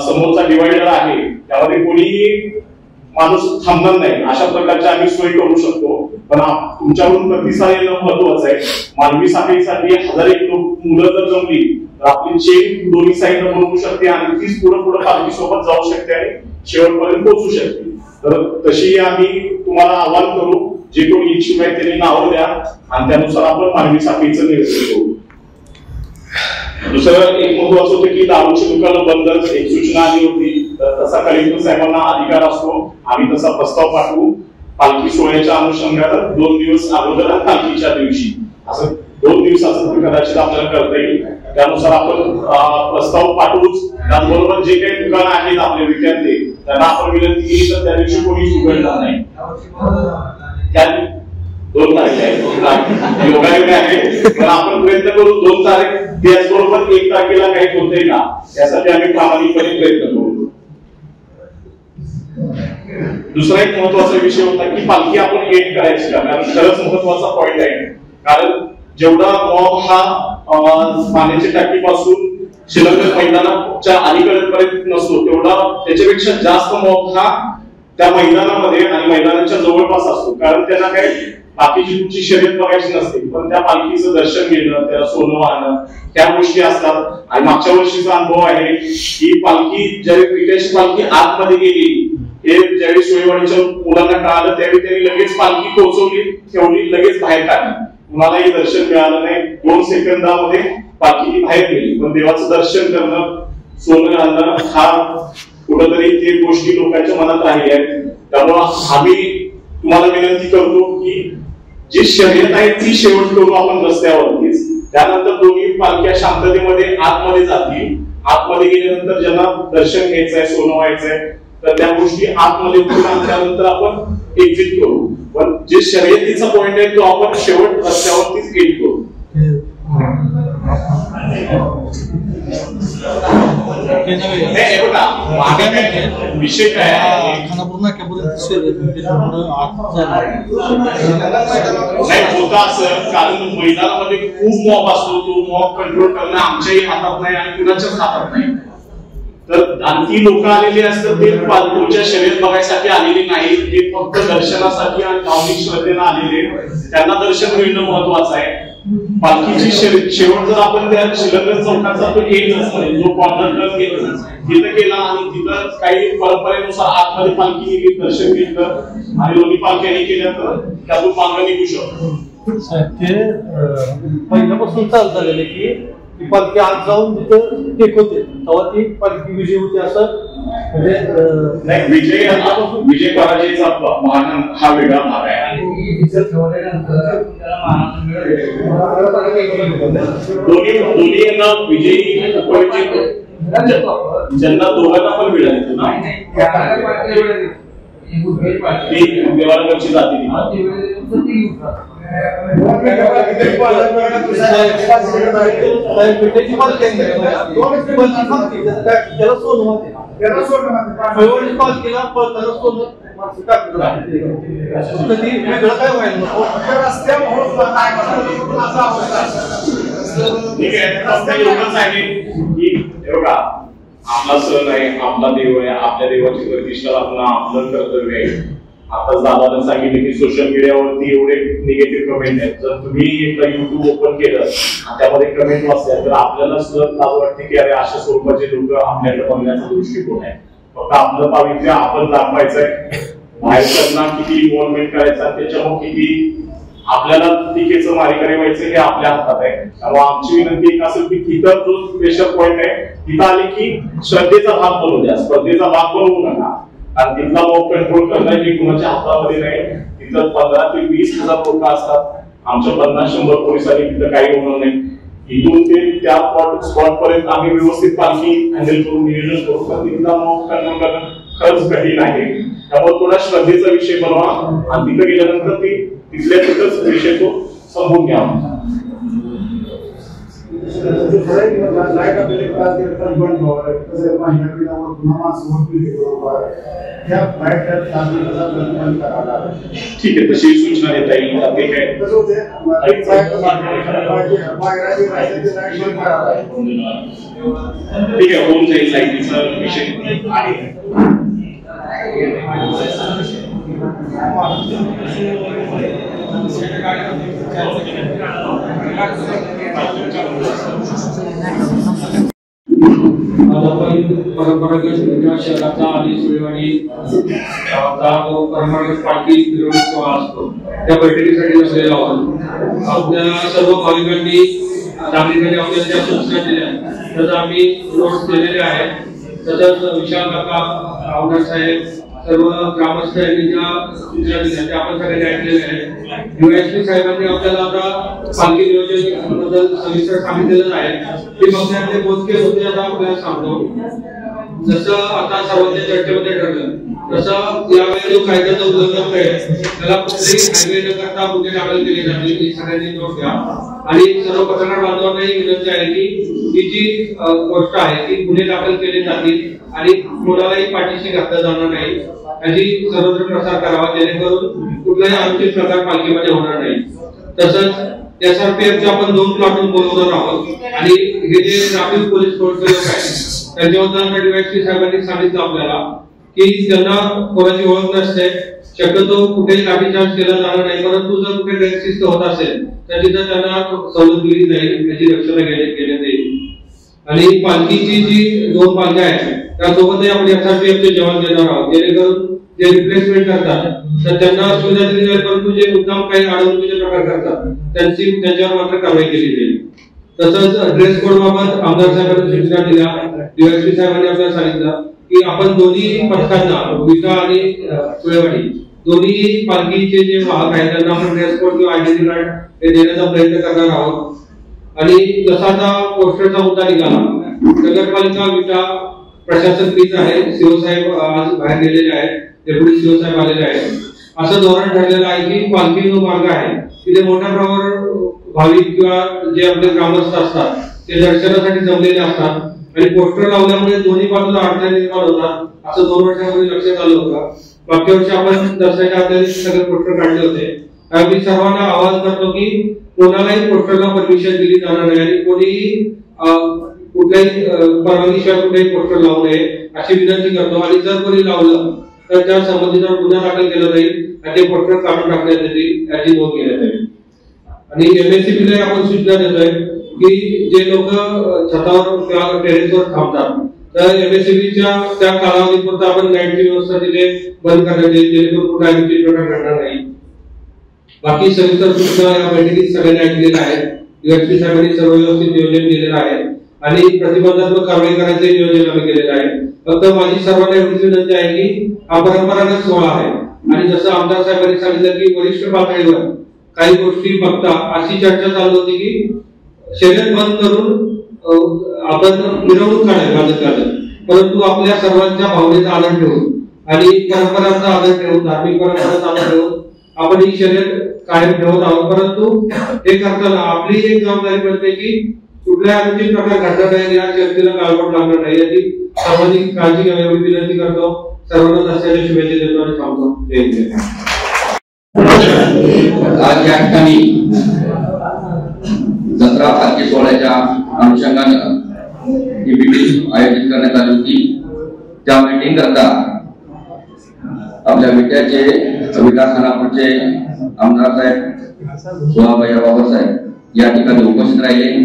[SPEAKER 9] समोरचा डिवायडर आहे त्यामध्ये कोणीही माणूस थांबणार नाही, अशा प्रकारची आम्ही सोय करू शकतो. पण तुमच्याकडून प्रतिसाद येणं महत्वाचं आहे. मानवी साखळीसाठी 1000 मुलं जर जमली तर आपली चेन दोन्ही साईडला बनवू शकते आणि तीच पुढे पालखी सोबत जाऊ शकते आणि शेवटपर्यंत पोहोचू शकते. तर तशी आम्ही तुम्हाला आवाहन करू, जे कोणी इच्छुक आहे त्यांनी नावं द्या आणि त्यानुसार आपण मानवी साखळीचं नियोजन करू. दुसरं एक महत्वाचं होतं की दारूची दुकानं बंद, एक सूचना आली होती, तसा कलेक्टर साहेबांना अधिकार असतो, आम्ही तसा प्रस्ताव पाठवू. पालखी सोहळ्याच्या अनुषंगानं 2 दिवस अगोदर पालखीच्या दिवशी असं 2 दिवसाचं कदाचित आपल्याला करता येईल, त्यानुसार आपण प्रस्ताव पाठवूच. त्याचबरोबर जे काही दुकानं आहेत आपले विद्यार्थी त्यांना आपण विनंती केली तर त्या दिवशी कोणीच उघडणार नाही. 2 तारीख आहे, योगायोग आहे, पण आपण प्रयत्न करू 2 तारीख त्याचबरोबर 1 तारखेला काही होतंय का यासाठी आम्ही प्रामाणिकपणे प्रयत्न करू. दुसरा एक महत्वाचा विषय होता की पालखी आपण एड करायची का, कारण खरंच महत्वाचा पॉइंट आहे. कारण जेवढा मॉब हा पाण्याच्या टाकीपासून शिलंगण मैदानाच्या अलीकडेपर्यंत नसतो तेवढा त्याच्यापेक्षा जास्त मॉब हा त्या मैदानामध्ये आणि मैदानाच्या जवळपास असतो. कारण त्यांना काही बाकीची तुमची शर्यत बघायची नसते, पण त्या पालखीचं दर्शन घेणं, त्याला सोनं वाहणं त्या गोष्टी असतात. आणि मागच्या वर्षीचा अनुभव आहे की पालखी ज्यावेळी विटेची पालखी आतमध्ये गेली, हे ज्यावेळी सोयवाडीच्या मुलांना कळालं त्यावेळी त्यांनी लगेच पालखी पोहोचवली, ठेवली, लगेच बाहेर काढली. कुणालाही दर्शन मिळालं नाही, 2 सेकंदामध्ये पालखी बाहेर गेली. पण देवाचं दर्शन करणं, सोनं घालणं हा कुठंतरी ते गोष्टी लोकांच्या मनात राहिल्या आहेत. त्यामुळं आम्ही तुम्हाला विनंती करतो की जी शर्यत आहे ती शेवट करू आपण रस्त्यावरतीच. त्यानंतर दोन्ही पालख्या शांततेमध्ये आतमध्ये जातील. आतमध्ये गेल्यानंतर ज्यांना दर्शन घ्यायचं आहे, सोनं व्हायचंय, तर त्या गोष्टी आतमध्ये होतील. त्यानंतर आपण एक्झिट करू. पण जे शर्यतीचा पॉइंट आहे तो आपण शेवट रस्त्यावरतीच गेट करू. विषय काय नाही होता असं, कारण मैदानामध्ये खूप मॉब असतो, तो मॉब कंट्रोल करणं आमच्याही हातात नाही आणि कुणाच्याच हातात नाही. तर आणखी लोक आलेली असतात ते पालखीच्या शर्यत बघायसाठी आलेली नाही, ते फक्त दर्शनासाठी आणि भावनिक श्रद्धेनं आलेले, त्यांना दर्शन मिळणं महत्वाचं आहे. पालखीची शेवट जर आपण त्या शिलंगण चौकाचा तो एक नसता जो कॉर्नर टर्न केला तिथं केला आणि तिथं काही परंपरेनुसार आतमध्ये पालखी निघली दर्शन घेतलं आणि दोन्ही पालख्यांनी केल्या तर त्यातून मार्ग निघू शकतो.
[SPEAKER 3] ते पहिल्यापासून चालत आलेले की ती पालखी आत जाऊन तिथं टेकवते तेव्हा ती पालखी विजय होते असं म्हणजे
[SPEAKER 9] विजय पराजयचा महान हा वेगळा भाग आहे. दोन्ही यांना विजयी ज्यांना दोघांना पण मिळाले ना ती देवालगडची जाती आपला सण आहे, आपला देव आहे, आपल्या देवाची प्रतिष्ठा आपण आपलं कर्तव्य आहे. आता दादाने सांगितलं की सोशल मीडियावरती एवढे निगेटिव्ह कमेंट आहेत. जर तुम्ही एकदा युट्यूब ओपन केलं आणि त्यामध्ये कमेंट वाचल्या तर आपल्याला सुद्धा लाज वाटते की अरे अशा स्वरूपाचे लोक आपल्याकडे बघण्याचा दृष्टिकोन आहे. फक्त आपलं पावित्र्य आपण दाखवायचंय, बाहेरच्यांना किती इन्व्हॉल्वमेंट करायचा त्याच्यामुळे किती आपल्याला टीकेचं मारेकरी व्हायचं हे आपल्या हातात आहे. त्यामुळे आमची विनंती एक असेल की तिथं जो स्पेशल पॉईंट आहे तिथं आले की श्रद्धेचा भाग बनवू द्या, स्पर्धेचा भाग बनवू नका. आणि तिथला मॉब कंट्रोल करणं हे कुणाच्या हातामध्ये नाही. तिथं 15 ते 20,000 लोक असतात. आमच्या 50-100 पोलिसांनी तिथं काही होणार नाही. इथून ते त्या स्पॉट पर्यंत आम्ही व्यवस्थित पालखी हँडल करून नियोजन करू. पण तिथला मॉब कंट्रोल करणं खरंच कठीण आहे. त्यामुळे थोडा श्रद्धेचा विषय बनवा आणि तिथं गेल्यानंतर तिथल्या तिथंच विषय तो समजून घ्यावा. ठीक आहे, तशी सूचना देता येईल. ते काय ठीक आहे, होऊन जाईल. लाईटीचा विषय आहे.
[SPEAKER 15] परंपरागत शहराचा आणि सुळेवाडी परंपरागत पालखी मिरवणूक असतो त्या बैठकीसाठी बसलेला आहोत. आपल्या सर्व भाविकांनी नागरिकांनी आपल्याला ज्या सूचना दिल्या त्याचा आम्ही नोट्स दिलेले आहेत. तसंच विशाल काका, रावणार साहेब, सर्व ग्रामस्थांनी ज्या सूचना दिल्या त्या आपण सगळ्यांनी ऐकलेल्या आहेत. डीवायएसपी साहेबांनी आपल्याला आता पालखी नियोजन बद्दल सविस्तर सांगितलेलं आहे. ते बघण्यातले मोजके मुद्दे आता आपल्याला सांगतो. जसं आता सर्वांच्या चर्चेमध्ये ठरलं तसं यावेळी जो कायद्याचा उल्लंघन आहे त्याला कुठलेही हायवे न करता गुन्हे दाखल केले जातील ही सगळ्यांनी नोट घ्या. आणि सर्व पत्रकार बांधवांनाही विनंती आहे की ही जी गोष्ट आहे ती गुन्हे दाखल केले जातील आणि कोणालाही पाठीशी घातलं जाणार नाही याची सर्वत्र प्रसार करावा जेणेकरून कुठलाही अनुचित प्रकार पालखीमध्ये होणार नाही. तसंच एसआरपीएफचे आपण 2 प्लाटून बोलवणार आहोत आणि हे जे ट्रॅफिक पोलीस फोर्स आहे त्यांच्याबद्दल डीवायएसपी साहेबांनी सांगितलं आपल्याला की त्यांना कोणाची ओळख नसते, शक्यतो कुठेही लाठीचार्ज केला जाणार नाही. परंतु जर कुठे गैरशिस्त होत असेल तर तिथं त्यांना सवलत दिली जाईल याची दक्षता घेण्यात येईल. आणि पालखीची जी 2 पालख्या आहेत त्यासोबतही आपण एसआरपीएफचे जवान देणार आहोत जेणेकरून जे रिप्लेसमेंट करतात तर त्यांना सुविधा दिली जाईल. परंतु जे मुद्दाम काही अडवणुकीचे प्रकार करतात त्यांच्यावर मात्र कारवाई केली जाईल. तसंच ड्रेस कोड बाबत आमदार साहेबांनी सूचना दिल्या. डीवायएसपी साहेबांनी आपल्याला सांगितलं की आपण दोन्ही पथकांना विटा आणि सुळेवाडी दोन्ही पालखीचे जे वाहक आहेत त्यांना आपण ड्रेस कोड किंवा आयडेंटिटी कार्ड हे देण्याचा प्रयत्न करणार आहोत. आणि जसा आता पोस्टरचा मुद्दा निघाला नगरपालिका विटा प्रशासन तीच आहे. सीओ साहेब आज बाहेर गेलेले आहेत, डेप्युटी सीओ साहेब आलेले आहेत. असं धोरण ठरलेलं आहे की पालखी जो मार्ग आहे तिथे मोठ्या प्रमाणावर भाविक किंवा जे आपले ग्रामस्थ असतात ते दर्शनासाठी जमलेले असतात आणि पोस्टर लावल्यामुळे दोन्ही बाजूला अडचणी निर्माण होतात असं 2 वर्षांपूर्वी लक्षात आलं होतं. मागच्या वर्षी आपण दर्शनाच्या आधी सगळे पोस्टर काढले होते. मी सर्वांना आवाहन करतो की कोणालाही पोस्टरला परमिशन दिली जाणार नाही आणि कोणीही कुठल्याही परवानगीशिवाय कुठेही पोस्टर लावू नये अशी विनंती करतो. आणि जर कोणी लावलं तर त्या संबंधितांवर गुन्हा दाखल केला जाईल आणि ते पोस्टर काढून टाकण्यात येतील याची नोंद घेण्यात येईल. आणि MSCB ला आपण सूचना देतोय की जे लोक छतावर किंवा टेरेसवर थांबतात तर MSCBच्या त्या कालावधीपुरता आपण लाईटची व्यवस्था तिथे बंद करण्यात येईल जेणेकरून कुठे आणखी प्रकार घडणार नाही. बाकी सविस्तर सूचना या बैठकीत सगळ्यांनी ऐकलेल्या आहेत. UHP साहेबांनी सर्व व्यवस्थित नियोजन केलेलं आहे आणि प्रतिबंधात्मक कारवाई करायचे नियोजन आम्ही केलेलं आहे. फक्त माझी सर्वांना एवढीच विनंती आहे की हा परंपरागत सोहळा आहे आणि जसं आमदार साहेबांनी सांगितलं की वरिष्ठ पातळीवर काही गोष्टी बघता अशी चर्चा चालू होती की शर्यत बंद करून आपण मिरवणूक काढावी, परंतु आपल्या सर्वांच्या भावनेचा आदर ठेवून आणि परंपरांचा आदर ठेवून धार्मिक परंपरांचा आदर ठेवून आपण ही शर्यत कायम ठेवत आहोत. परंतु हे करताना आपली एक जबाबदारी बनते की कुठल्या अनुचित प्रकार घडणार नाही, या शर्यतीला गाळबोट लागणार नाही याची सर्वांनी काळजी घ्यावी एवढी विनंती करतो. सर्वांना दसऱ्याच्या शुभेच्छा देतो आणि थांबतो. जय हिंद.
[SPEAKER 2] आज या ठिकाणी जत्रा पालखी सोहळ्याच्या अनुषंगानं ही मीटिंग आयोजित करण्यात आली होती. त्या मीटिंग करता आपल्या विट्याचे विकास खानापूरचे आमदार साहेब सुहाभैया बाबासाहेब या ठिकाणी उपस्थित राहिले.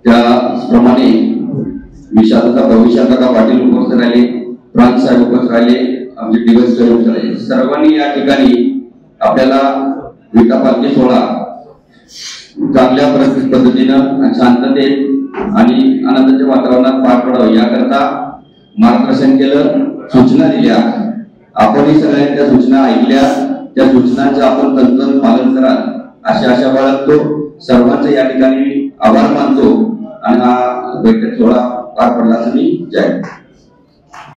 [SPEAKER 2] त्याप्रमाणे विशालता पाटील उपस्थित राहिले, प्रांत साहेब उपस्थित राहिले, आमचे दिवस उपस्थित राहिले. सर्वांनी या ठिकाणी आपल्याला विटा पालखी सोहळा चांगल्या पद्धतीनं शांततेत आणि आनंदाच्या वातावरणात पार पडावं याकरता मार्गदर्शन केलं, सूचना दिल्या. आपणही सगळ्यांनी त्या सूचना ऐकल्या, त्या सूचनांचं आपण तंतोतंत पालन करा अशी आशा बाळगतो. सर्वांचे या ठिकाणी आभार मानतो आणि हा बैठक सोहळा पार पडला असं मी जाहीर